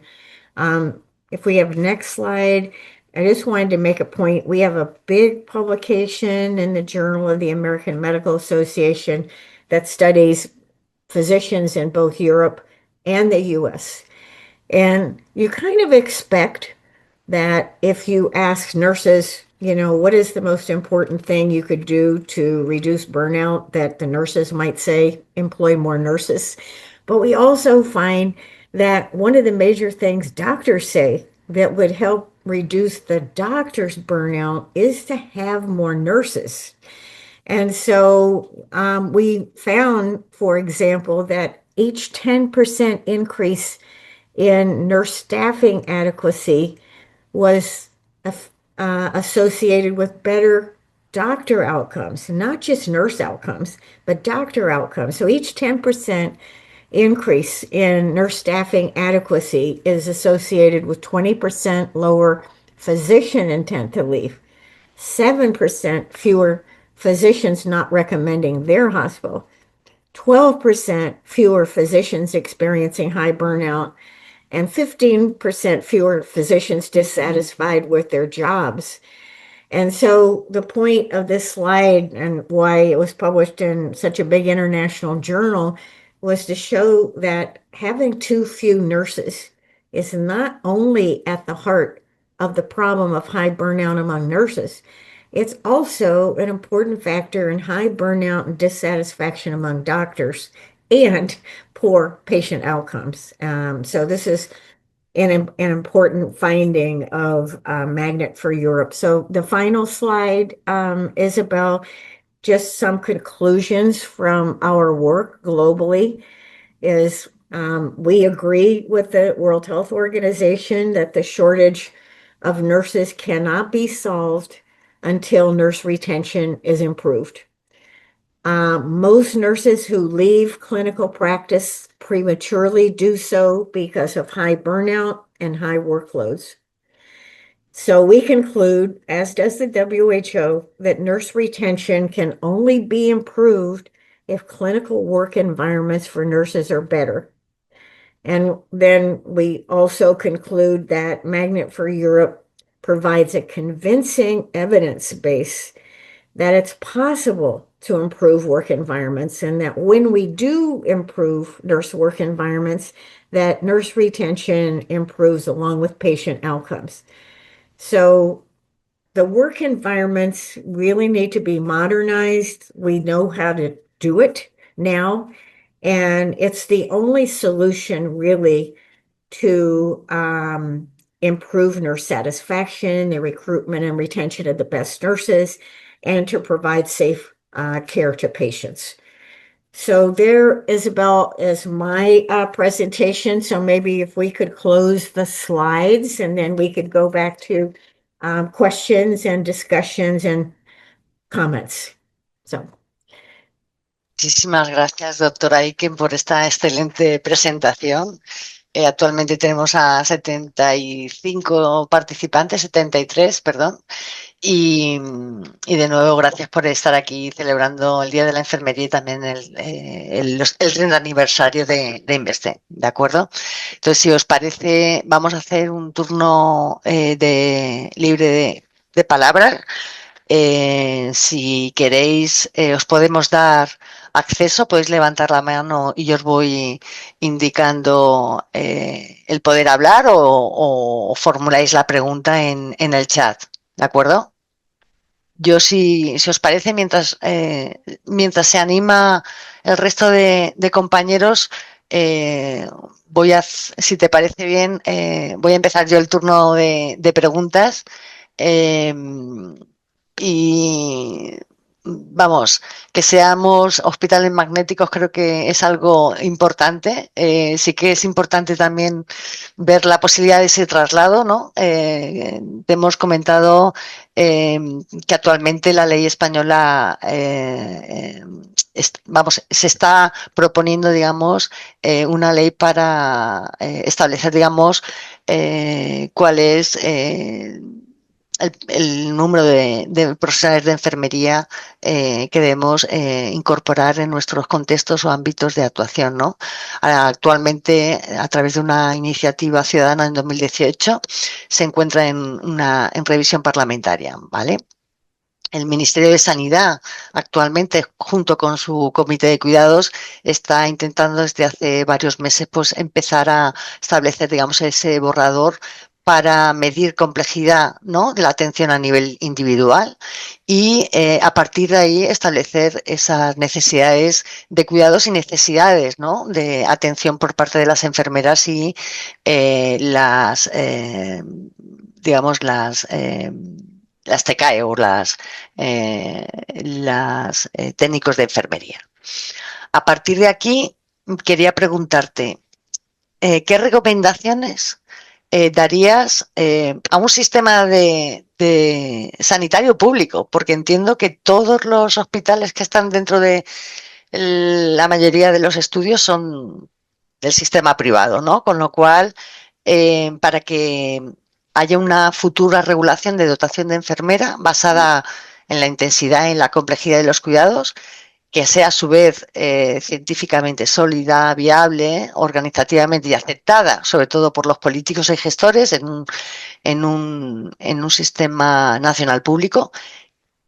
S2: If we have next slide, I just wanted to make a point. We have a big publication in the Journal of the American Medical Association that studies physicians in both Europe and the US. And you kind of expect that if you ask nurses, what is the most important thing you could do to reduce burnout, that the nurses might say, employ more nurses. But we also find that one of the major things doctors say that would help reduce the doctor's burnout is to have more nurses. And so we found, for example, that each 10% increase in nurse staffing adequacy was associated with better doctor outcomes, not just nurse outcomes, but doctor outcomes. So each 10% increase in nurse staffing adequacy is associated with 20% lower physician intent to leave, 7% fewer physicians not recommending their hospital, 12% fewer physicians experiencing high burnout, and 15% fewer physicians dissatisfied with their jobs. And so the point of this slide and why it was published in such a big international journal was to show that having too few nurses is not only at the heart of the problem of high burnout among nurses, it's also an important factor in high burnout and dissatisfaction among doctors and poor patient outcomes. So this is an important finding of Magnet for Europe. So the final slide, Isabel, just some conclusions from our work globally is we agree with the World Health Organization that the shortage of nurses cannot be solved until nurse retention is improved. Most nurses who leave clinical practice prematurely do so because of high burnout and high workloads. So we conclude, as does the WHO, that nurse retention can only be improved if clinical work environments for nurses are better. And then we also conclude that Magnet for Europe provides a convincing evidence base that it's possible to improve work environments, and that when we do improve nurse work environments, that nurse retention improves along with patient outcomes. So the work environments really need to be modernized. We know how to do it now, and it's the only solution really to improve nurse satisfaction, the recruitment and retention of the best nurses, and to provide safe care to patients. So there, Isabel, is my presentation. So maybe if we could close the slides and then we could go back to questions and discussions and comments. So.
S1: Muchísimas gracias, doctora Aiken, por esta excelente presentación. Actualmente tenemos a 75 participantes, 73, perdón. Y de nuevo, gracias por estar aquí celebrando el Día de la Enfermería y también el 30 aniversario de Investen, ¿de acuerdo? Entonces, si os parece, vamos a hacer un turno libre de palabras. Si queréis, os podemos dar acceso, podéis levantar la mano y yo os voy indicando el poder hablar o formuláis la pregunta en el chat, ¿de acuerdo? Yo, si os parece, mientras se anima el resto de compañeros, si te parece bien, voy a empezar yo el turno de preguntas. Y vamos, que seamos hospitales magnéticos creo que es algo importante. Sí que es importante también ver la posibilidad de ese traslado, ¿no? Te hemos comentado que actualmente la ley española, se está proponiendo, digamos, una ley para establecer, digamos, cuál es el número de profesionales de enfermería que debemos incorporar en nuestros contextos o ámbitos de actuación, ¿no? Actualmente, a través de una iniciativa ciudadana en 2018, se encuentra en revisión parlamentaria, ¿vale? El Ministerio de Sanidad actualmente, junto con su comité de cuidados, está intentando desde hace varios meses pues, empezar a establecer, digamos, ese borrador para medir complejidad, ¿no?, de la atención a nivel individual y a partir de ahí establecer esas necesidades de cuidados y necesidades, ¿no?, de atención por parte de las enfermeras y digamos, las TCAE o las técnicos de enfermería. A partir de aquí, quería preguntarte, ¿qué recomendaciones darías a un sistema de sanitario público? Porque entiendo que todos los hospitales que están dentro de la mayoría de los estudios son del sistema privado, ¿no? Con lo cual, para que haya una futura regulación de dotación de enfermera basada en la intensidad y en la complejidad de los cuidados, que sea a su vez científicamente sólida, viable, organizativamente y aceptada, sobre todo por los políticos y gestores en un sistema nacional público,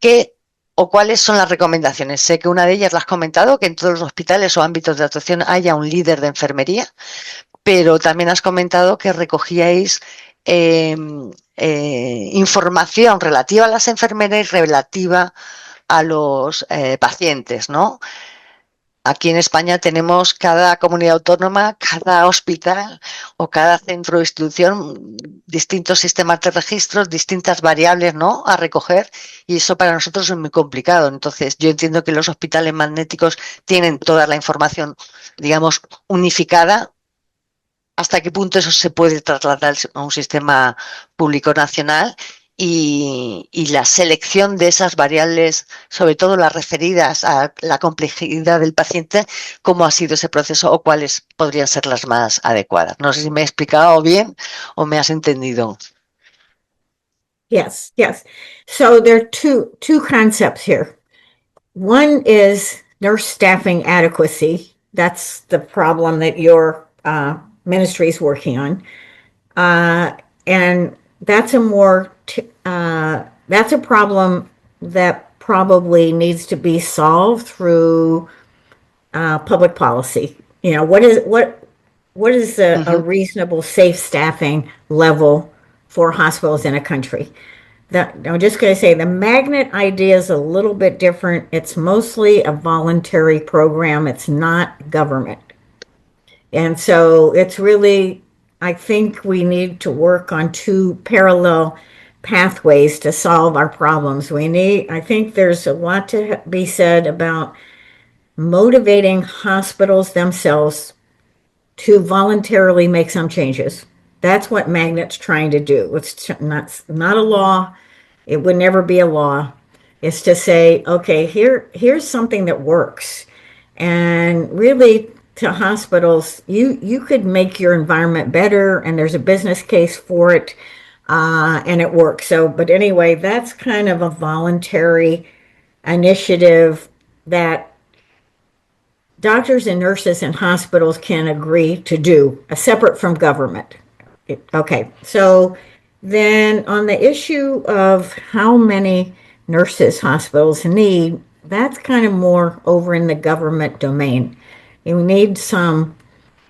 S1: ¿qué o cuáles son las recomendaciones? Sé que una de ellas la has comentado, que en todos los hospitales o ámbitos de actuación haya un líder de enfermería, pero también has comentado que recogíais información relativa a las enfermeras y relativa a los pacientes, ¿no? Aquí en España tenemos cada comunidad autónoma, cada hospital o cada centro o institución, distintos sistemas de registros, distintas variables, ¿no?, a recoger, y eso para nosotros es muy complicado. Entonces, yo entiendo que los hospitales magnéticos tienen toda la información, digamos, unificada. ¿Hasta qué punto eso se puede trasladar a un sistema público nacional? Y la selección de esas variables, sobre todo las referidas a la complejidad del paciente, ¿cómo ha sido ese proceso o cuáles podrían ser las más adecuadas? No sé si me he explicado bien o me has entendido.
S2: Yes, yes. So there are two concepts here. One is nurse staffing adequacy. That's the problem that your ministry is working on. And that's that's a problem that probably needs to be solved through public policy. You know, what is a
S1: Ujú,
S2: reasonable safe staffing level for hospitals in a country? I'm just going to say the magnet idea is a little bit different. It's mostly a voluntary program. It's not government. And so it's really, I think we need to work on two parallel pathways to solve our problems. I think there's a lot to be said about motivating hospitals themselves to voluntarily make some changes. That's what Magnet's trying to do. It's not a law. It would never be a law. It's to say, okay, here's something that works. And really to hospitals, you could make your environment better and there's a business case for it, and it works. So, but anyway, that's kind of a voluntary initiative that doctors and nurses and hospitals can agree to do, separate from government. Okay, so then on the issue of how many nurses hospitals need, that's kind of more over in the government domain. You need some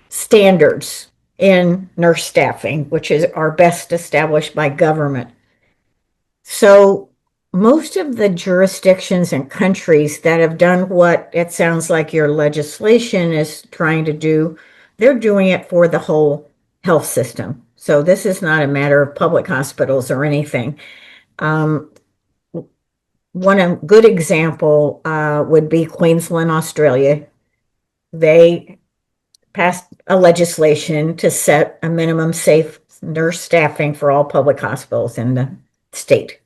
S2: standards in nurse staffing, which are best established by government. So most of the jurisdictions and countries that have done what it sounds like your legislation is trying to do, they're doing it for the whole health system. So this is not a matter of public hospitals or anything. One good example would be Queensland, Australia. They passed a legislation to set a minimum safe nurse staffing for all public hospitals in the state.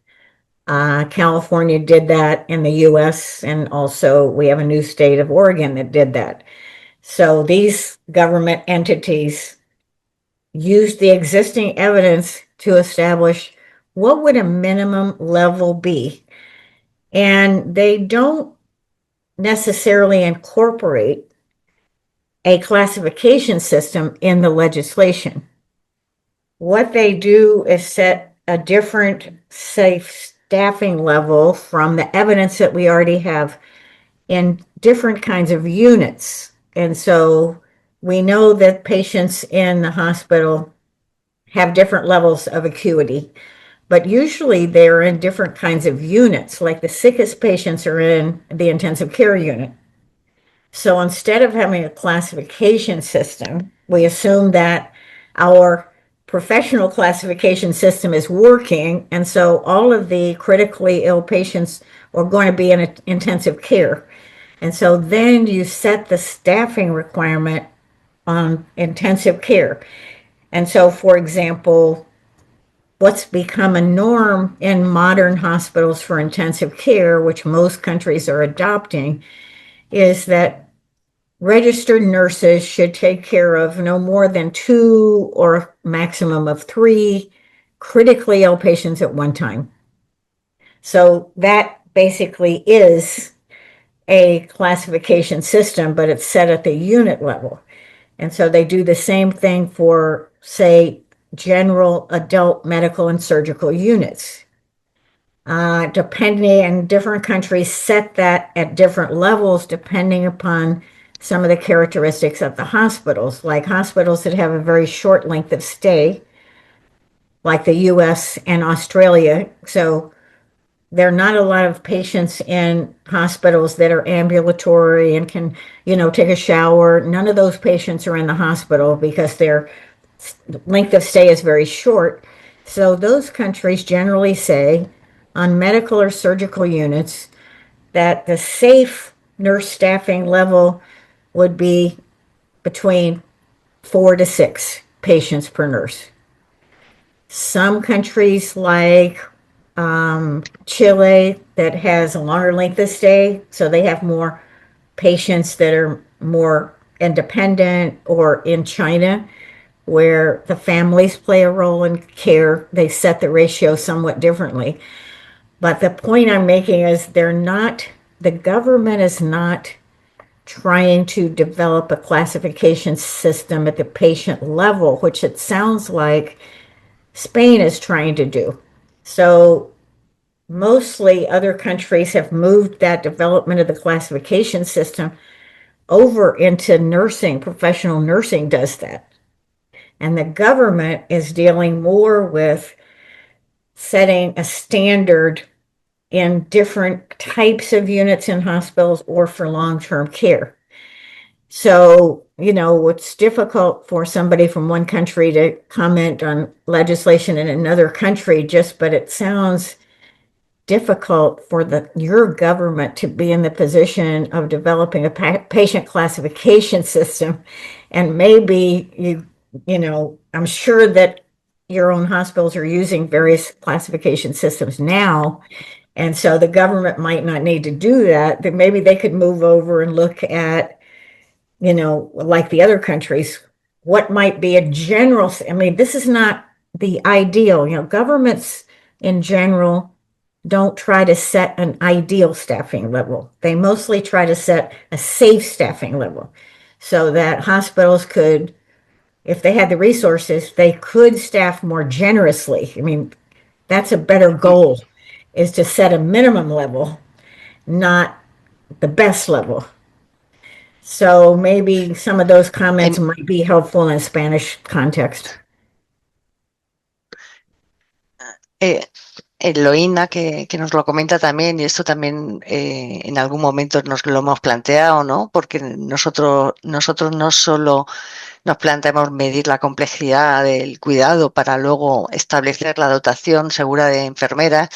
S2: California did that in the US, and also we have a new state of Oregon that did that. So these government entities used the existing evidence to establish what would a minimum level be? And they don't necessarily incorporate a classification system in the legislation. What they do is set a different safe staffing level from the evidence that we already have in different kinds of units. And so we know that patients in the hospital have different levels of acuity, but usually they're in different kinds of units. Like the sickest patients are in the intensive care unit. So instead of having a classification system, we assume that our professional classification system is working. And so all of the critically ill patients are going to be in intensive care. And so then you set the staffing requirement on intensive care. And so, for example, what's become a norm in modern hospitals for intensive care, which most countries are adopting, is that registered nurses should take care of no more than 2 or maximum of 3 critically ill patients at one time. So that basically is a classification system, but it's set at the unit level. And so they do the same thing for, say, general adult medical and surgical units. Depending, and different countries set that at different levels depending upon some of the characteristics of the hospitals, like hospitals that have a very short length of stay, like the US and Australia. So there are not a lot of patients in hospitals that are ambulatory and can, take a shower. None of those patients are in the hospital because their length of stay is very short. So those countries generally say on medical or surgical units that the safe nurse staffing level would be between 4 to 6 patients per nurse. Some countries like Chile that has a longer length of stay, so they have more patients that are more independent, or in China, where the families play a role in care, they set the ratio somewhat differently. But the point I'm making is the government is not trying to develop a classification system at the patient level, which it sounds like Spain is trying to do. So mostly other countries have moved that development of the classification system over into nursing. Professional nursing does that. And the government is dealing more with setting a standard in different types of units in hospitals or for long-term care. So, it's difficult for somebody from one country to comment on legislation in another country, but it sounds difficult for your government to be in the position of developing a patient classification system. And maybe I'm sure that your own hospitals are using various classification systems now. And so the government might not need to do that, but maybe they could move over and look at, like the other countries, what might be a general, I mean, this is not the ideal, governments in general don't try to set an ideal staffing level. They mostly try to set a safe staffing level so that hospitals could, if they had the resources, they could staff more generously. I mean, that's a better goal, is to set a minimum level, not the best level. So maybe some of those comments
S1: Em-
S2: might be helpful in a Spanish context.
S1: eh, Eloína, que nos lo comenta también, y esto también en algún momento nos lo hemos planteado, ¿no? Porque nosotros no solo nos planteamos medir la complejidad del cuidado para luego establecer la dotación segura de enfermeras.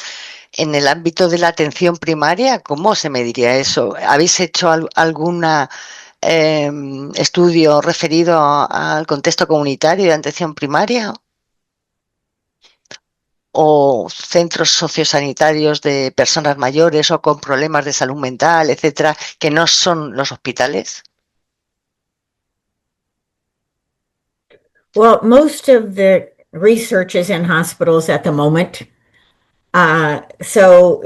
S1: En el ámbito de la atención primaria, ¿cómo se mediría eso? ¿Habéis hecho alguna estudio referido al contexto comunitario de atención primaria? ¿O centros sociosanitarios de personas mayores o con problemas de salud mental, etcétera, que no son los hospitales?
S2: Well, most of the research is in hospitals at the moment. So,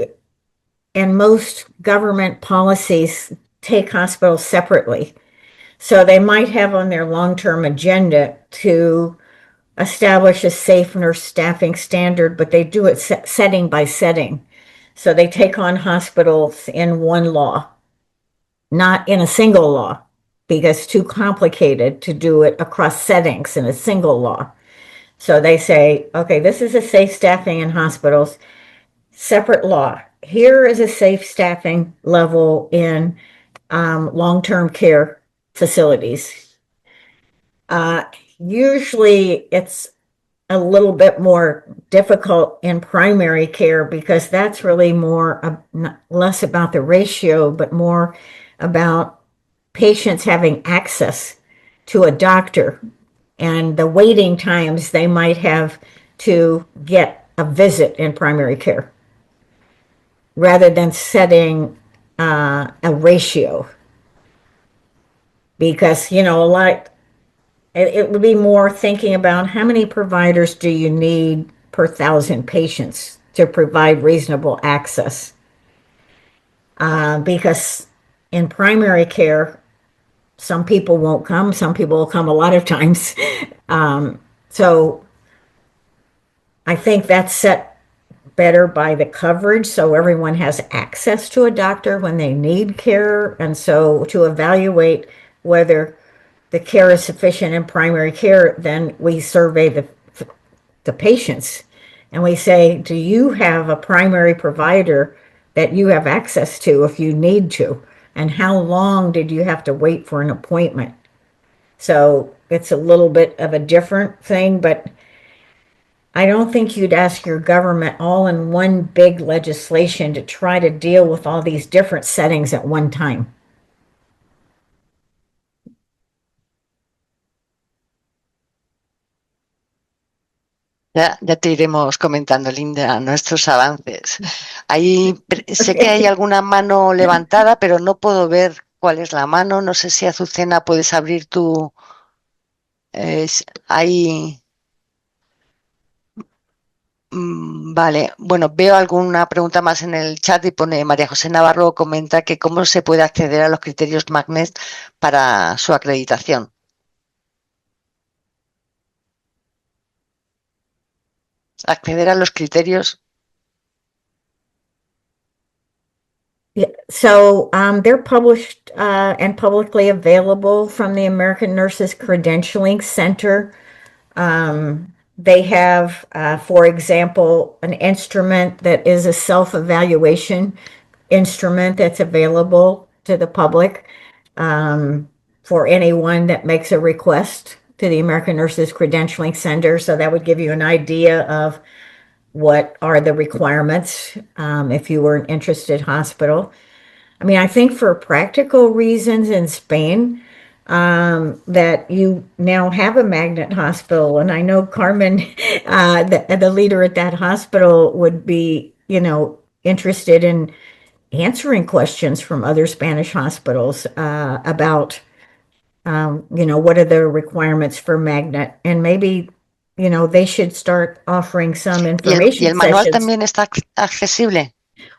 S2: and most government policies take hospitals separately. So they might have on their long-term agenda to establish a safe nurse staffing standard, but they do it setting by setting. So they take on hospitals in one law, not in a single law, because it's too complicated to do it across settings in a single law. So they say, okay, this is a safe staffing in hospitals, separate law. Here is a safe staffing level in long-term care facilities. Uh, Usually it's a little bit more difficult in primary care because that's really more less about the ratio, but more about patients having access to a doctor and the waiting times they might have to get a visit in primary care rather than setting a ratio because a lot it would be more thinking about how many providers do you need per thousand patients to provide reasonable access. Because in primary care, some people won't come, some people will come a lot of times. So I think that's set better by the coverage so everyone has access to a doctor when they need care. And so to evaluate whether the care is sufficient in primary care, then we survey the patients and we say, do you have a primary provider that you have access to if you need to? And how long did you have to wait for an appointment? So it's a little bit of a different thing, but I don't think you'd ask your government all in one big legislation to try to deal with all these different settings at one time.
S1: Ya te iremos comentando, Linda, nuestros avances. Sé que hay
S2: Okay.
S1: alguna mano levantada, pero no puedo ver cuál es la mano. No sé si Azucena puedes abrir tu... Hay... Vale, bueno, veo alguna pregunta más en el chat y pone María José Navarro comenta que cómo se puede acceder a los criterios Magnet para su acreditación. Acceder a los criterios.
S2: Yeah, so they're published and publicly available from the American Nurses Credentialing Center. They have, for example, an instrument that is a self-evaluation instrument that's available to the public for anyone that makes a request to the American Nurses Credentialing Center. So that would give you an idea of what are the requirements if you were an interested hospital. I mean, I think for practical reasons in Spain, that you now have a magnet hospital, and I know Carmen, the leader at that hospital, would be, interested in answering questions from other Spanish hospitals about, what are the requirements for magnet, and maybe, they should start offering some
S1: ¿Y
S2: information
S1: el manual
S2: sessions.
S1: también está accesible?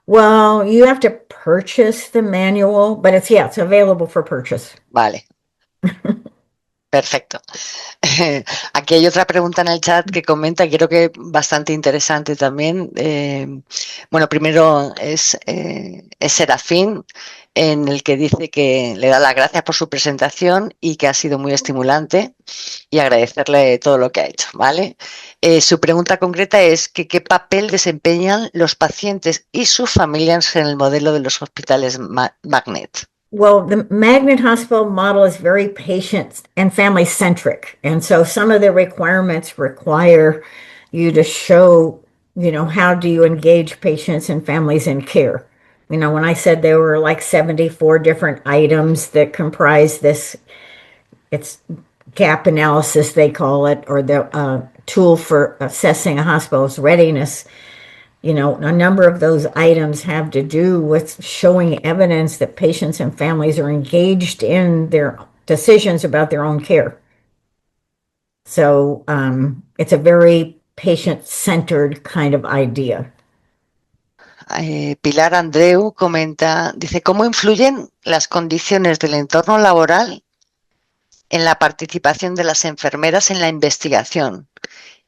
S2: Well, you have to purchase the manual, but it's available for purchase.
S1: Vale, perfecto. Aquí hay otra pregunta en el chat que comenta, creo que bastante interesante también. Bueno, primero es Serafín, en el que dice que le da las gracias por su presentación y que ha sido muy estimulante y agradecerle todo lo que ha hecho, ¿vale? Su pregunta concreta es que qué papel desempeñan los pacientes y sus familias en el modelo de los hospitales Magnet.
S2: Well, the magnet hospital model is very patient and family centric. And so some of the requirements require you to show, how do you engage patients and families in care? When I said there were like 74 different items that comprise this, it's gap analysis, they call it, or the tool for assessing a hospital's readiness. A number of those items have to do with showing evidence that patients and families are engaged in their decisions about their own care. So it's a very patient-centered kind of idea.
S1: Pilar Andreu comenta, dice, ¿cómo influyen las condiciones del entorno laboral en la participación de las enfermeras en la investigación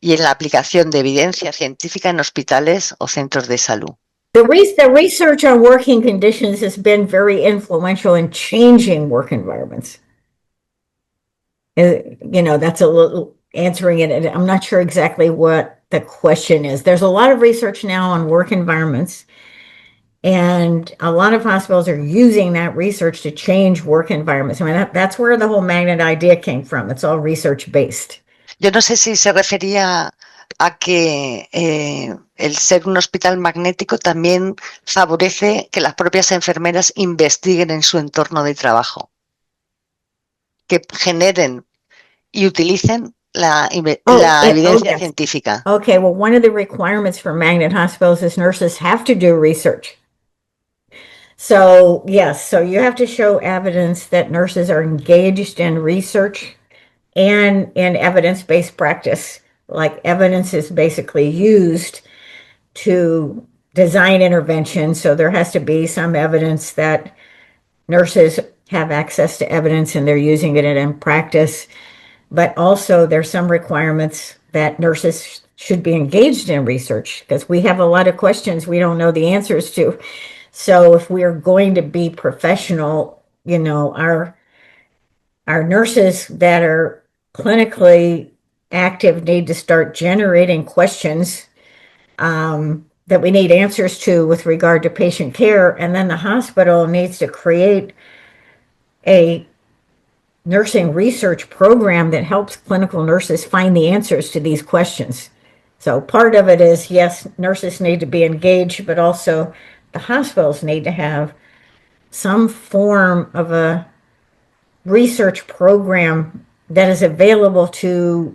S1: y en la aplicación de evidencia científica en hospitales o centros de salud?
S2: The research on working conditions has been very influential in changing work environments. That's a little answering it. And I'm not sure exactly what the question is. There's a lot of research now on work environments, and a lot of hospitals are using that research to change work environments. I mean, that's where the whole magnet idea came from. It's all research based.
S1: Yo no sé si se refería a que el ser un hospital magnético también favorece que las propias enfermeras investiguen en su entorno de trabajo, que generen y utilicen la evidencia
S2: Yes.
S1: científica.
S2: Okay, well, one of the requirements for magnet hospitals is nurses have to do research. So, yes, so you have to show evidence that nurses are engaged in research and in evidence-based practice. Like evidence is basically used to design interventions. So there has to be some evidence that nurses have access to evidence and they're using it in practice. But also there's some requirements that nurses should be engaged in research because we have a lot of questions we don't know the answers to. So if we're going to be professional, our nurses that are clinically active need to start generating questions that we need answers to with regard to patient care. And then the hospital needs to create a nursing research program that helps clinical nurses find the answers to these questions. So part of it is, yes, nurses need to be engaged, but also the hospitals need to have some form of a research program that is available to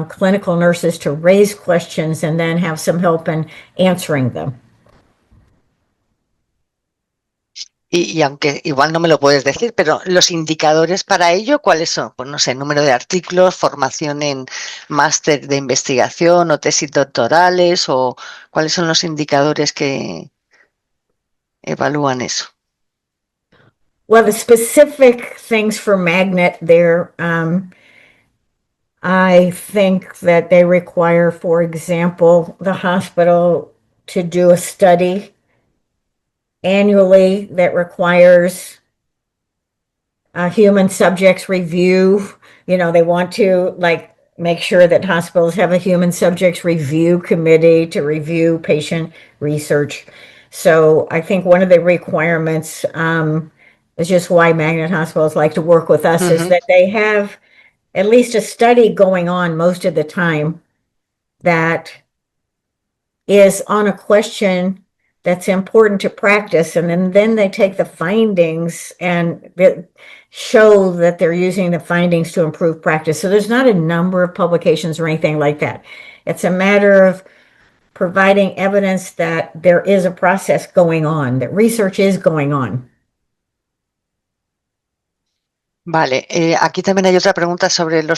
S2: clinical nurses to raise questions and then have some help in answering them.
S1: Y aunque igual no me lo puedes decir, pero los indicadores para ello, ¿cuáles son? Pues no sé, número de artículos, formación en máster de investigación o tesis doctorales, o cuáles son los indicadores que evalúan eso.
S2: Well, the specific things for magnet there, I think that they require, for example, the hospital to do a study annually that requires a human subjects review. They want to make sure that hospitals have a human subjects review committee to review patient research. So I think one of the requirements is just why magnet hospitals like to work with us is that they have at least a study going on most of the time that is on a question that's important to practice. And then they take the findings and show that they're using the findings to improve practice. So there's not a number of publications or anything like that. It's a matter of providing evidence that there is a process going on, that research is going on.
S1: Vale, aquí también hay otra pregunta sobre el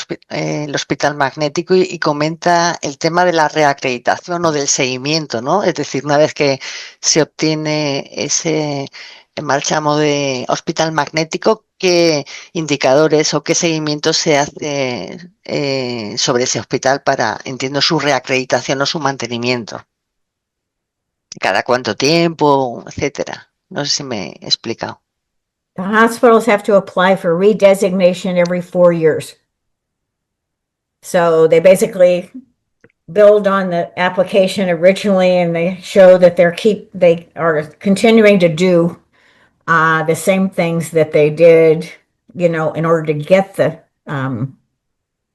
S1: hospital magnético y comenta el tema de la reacreditación o del seguimiento, ¿no? Es decir, una vez que se obtiene ese marchamo de hospital magnético, ¿qué indicadores o qué seguimiento se hace sobre ese hospital para, entiendo, su reacreditación o su mantenimiento? ¿Cada cuánto tiempo, etcétera? No sé si me he explicado.
S2: The hospitals have to apply for redesignation every 4 years. So they basically build on the application originally, and they show that they are continuing to do the same things that they did, in order to get the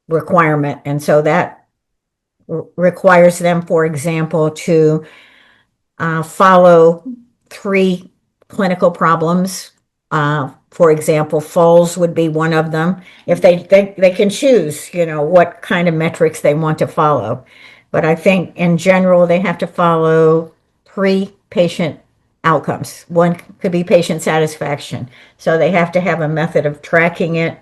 S2: requirement. And so that requires them, for example, to follow 3 clinical problems. For example, falls would be one of them. If they can choose, what kind of metrics they want to follow. But I think in general, they have to follow 3 patient outcomes. One could be patient satisfaction. So they have to have a method of tracking it.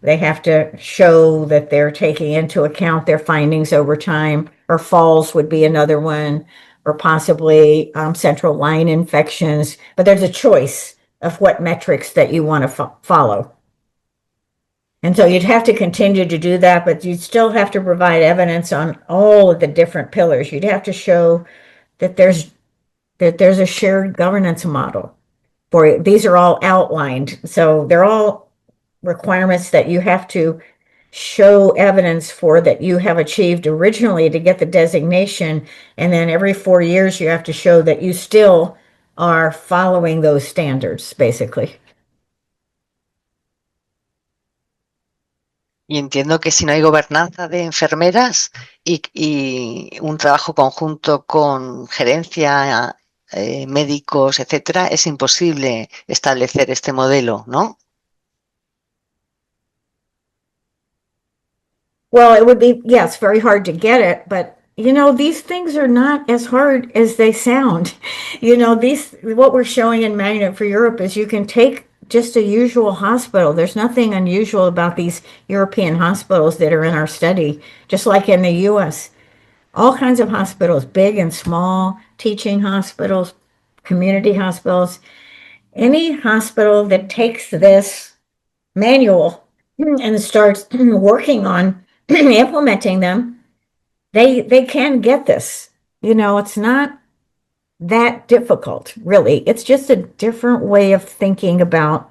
S2: They have to show that they're taking into account their findings over time, or falls would be another one. or possibly central line infections, but there's a choice of what metrics that you want to follow. And so you'd have to continue to do that, but you'd still have to provide evidence on all of the different pillars. You'd have to show that there's a shared governance model for it. These are all outlined. So they're all requirements that you have to show evidence for that you have achieved originally to get the designation. And then every 4 years, you have to show that you still are following those standards, basically.
S1: Y entiendo que si no hay gobernanza de enfermeras y un trabajo conjunto con gerencia, médicos, etcétera, es imposible establecer este modelo, ¿no?
S2: Well, it would be, yes, very hard to get it, but these things are not as hard as they sound. What we're showing in Magnet for Europe is you can take just a usual hospital. There's nothing unusual about these European hospitals that are in our study, just like in the US. All kinds of hospitals, big and small, teaching hospitals, community hospitals. Any hospital that takes this manual and starts working on implementing them, they can get this. It's not that difficult, really. It's just a different way of thinking about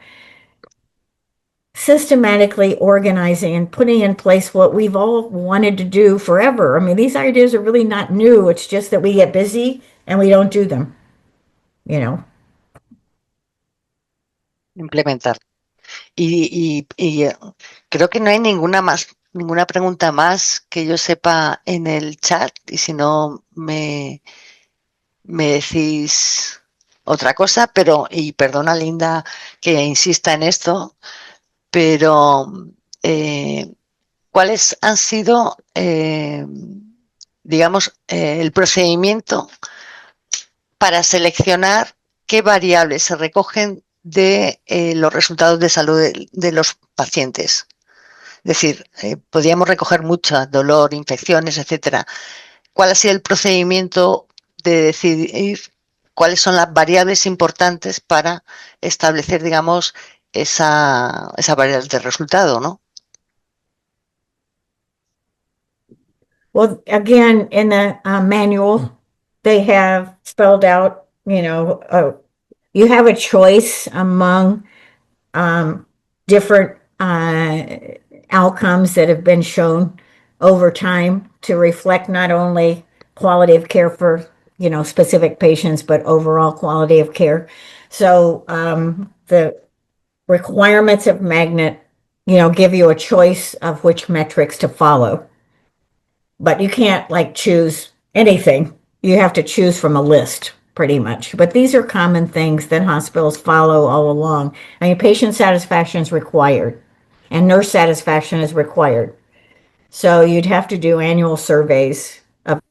S2: systematically organizing and putting in place what we've all wanted to do forever. I mean, these ideas are really not new. It's just that we get busy and we don't do them, you know.
S1: Implementar. Y creo que no hay ninguna pregunta más que yo sepa en el chat, y si no me decís otra cosa, y perdona Linda que insista en esto, pero ¿cuáles han sido, digamos, el procedimiento para seleccionar qué variables se recogen de los resultados de salud de los pacientes? Es decir, podríamos recoger mucho dolor, infecciones, etcétera. ¿Cuál ha sido el procedimiento de decidir cuáles son las variables importantes para establecer, digamos, esa variable de resultado, ¿no?
S2: Well, again, in the manual, they have spelled out, you have a choice among different outcomes that have been shown over time to reflect not only quality of care for, specific patients, but overall quality of care. So the requirements of Magnet, give you a choice of which metrics to follow. But you can't choose anything. You have to choose from a list pretty much. But these are common things that hospitals follow all along. I mean, patient satisfaction is required and nurse satisfaction is required. So you'd have to do annual surveys of,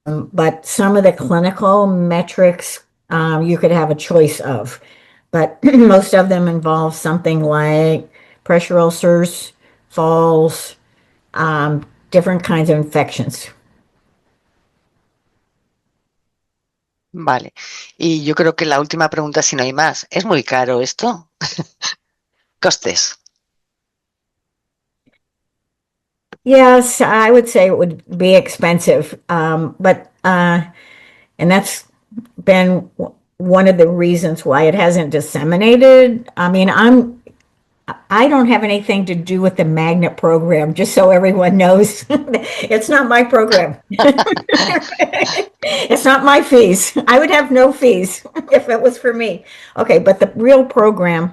S2: but some of the clinical metrics you could have a choice of. But most of them involve something like pressure ulcers, falls, different kinds of infections.
S1: Vale. Y yo creo que la última pregunta, si no hay más, ¿es muy caro esto? Costes.
S2: Yes, I would say it would be expensive, but and that's been one of the reasons why it hasn't disseminated. I mean, I don't have anything to do with the Magnet program, just so everyone knows. It's not my program. It's not my fees. I would have no fees if it was for me. Okay, but the real program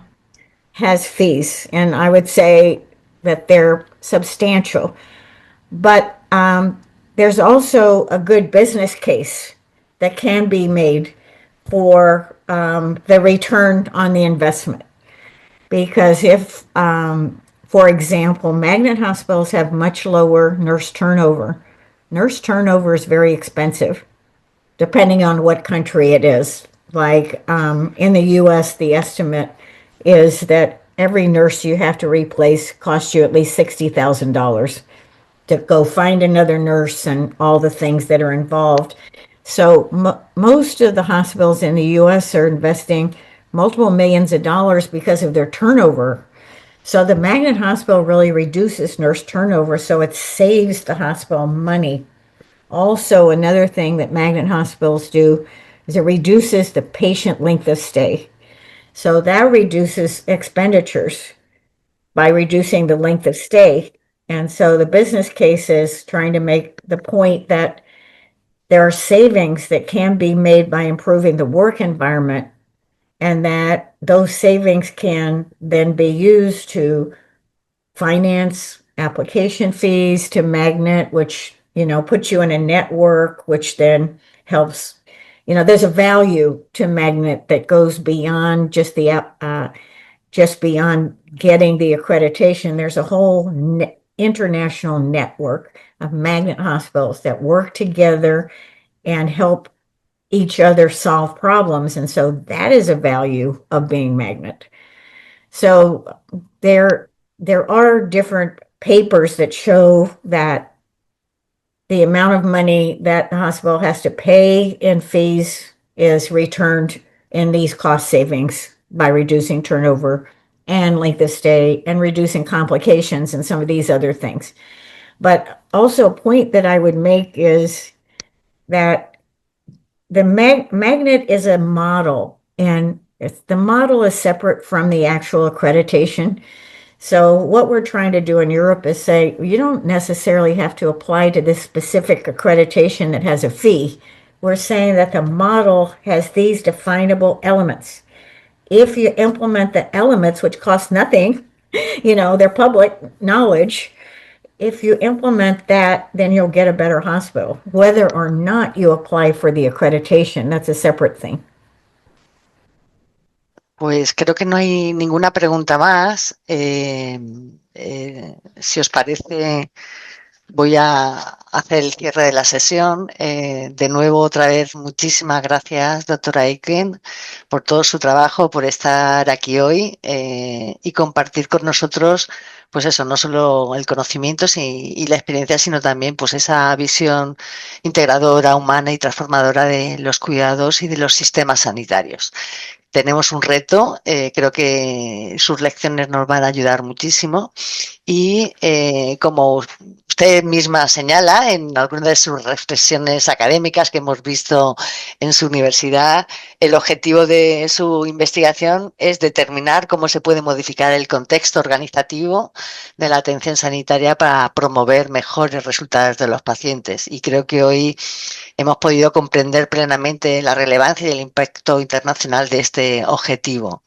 S2: has fees, and I would say that they're substantial. But there's also a good business case that can be made for the return on the investment. Because if, for example, magnet hospitals have much lower nurse turnover. Nurse turnover is very expensive, depending on what country it is. Like in the US, the estimate is that every nurse you have to replace costs you at least $60,000. to go find another nurse and all the things that are involved. So most of the hospitals in the US are investing multiple millions of dollars because of their turnover. So the magnet hospital really reduces nurse turnover, so it saves the hospital money. Also, another thing that magnet hospitals do is it reduces the patient length of stay. So that reduces expenditures by reducing the length of stay. And so the business case is trying to make the point that there are savings that can be made by improving the work environment, and that those savings can then be used to finance application fees to Magnet, which, puts you in a network, which then helps. There's a value to Magnet that goes beyond just beyond getting the accreditation. There's a whole international network of magnet hospitals that work together and help each other solve problems. And so that is a value of being magnet. So there are different papers that show that the amount of money that the hospital has to pay in fees is returned in these cost savings by reducing turnover and length of stay and reducing complications and some of these other things. But also a point that I would make is that the magnet is a model, and the model is separate from the actual accreditation. So what we're trying to do in Europe is say, you don't necessarily have to apply to this specific accreditation that has a fee. We're saying that the model has these definable elements. If you implement the elements, which cost nothing, they're public knowledge. If you implement that, then you'll get a better hospital. Whether or not you apply for the accreditation, that's a separate thing.
S1: Pues creo que no hay ninguna pregunta más. Si os parece, voy a hacer el cierre de la sesión. De nuevo, otra vez, muchísimas gracias, doctora Aiken, por todo su trabajo, por estar aquí hoy y compartir con nosotros, pues eso, no solo el conocimiento y la experiencia, sino también pues esa visión integradora, humana y transformadora de los cuidados y de los sistemas sanitarios. Tenemos un reto, creo que sus lecciones nos van a ayudar muchísimo y como usted misma señala en algunas de sus reflexiones académicas que hemos visto en su universidad, el objetivo de su investigación es determinar cómo se puede modificar el contexto organizativo de la atención sanitaria para promover mejores resultados de los pacientes. Y creo que hoy hemos podido comprender plenamente la relevancia y el impacto internacional de este objetivo.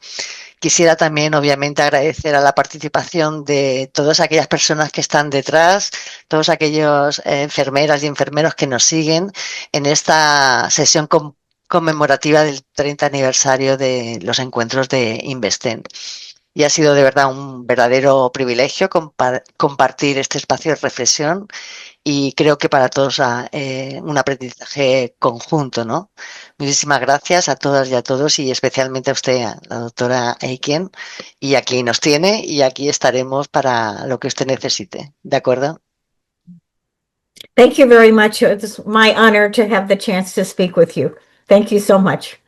S1: Quisiera también, obviamente, agradecer a la participación de todas aquellas personas que están detrás, todos aquellos enfermeras y enfermeros que nos siguen en esta sesión conmemorativa del 30 aniversario de los encuentros de Investen. Y ha sido de verdad un verdadero privilegio compartir este espacio de reflexión y creo que para todos un aprendizaje conjunto, ¿no? Muchísimas gracias a todas y a todos y especialmente a usted, a la doctora Aiken, y aquí nos tiene y aquí estaremos para lo que usted necesite, ¿de acuerdo?
S2: Thank you very much. It's my honor to have the chance to speak with you. Thank you so much.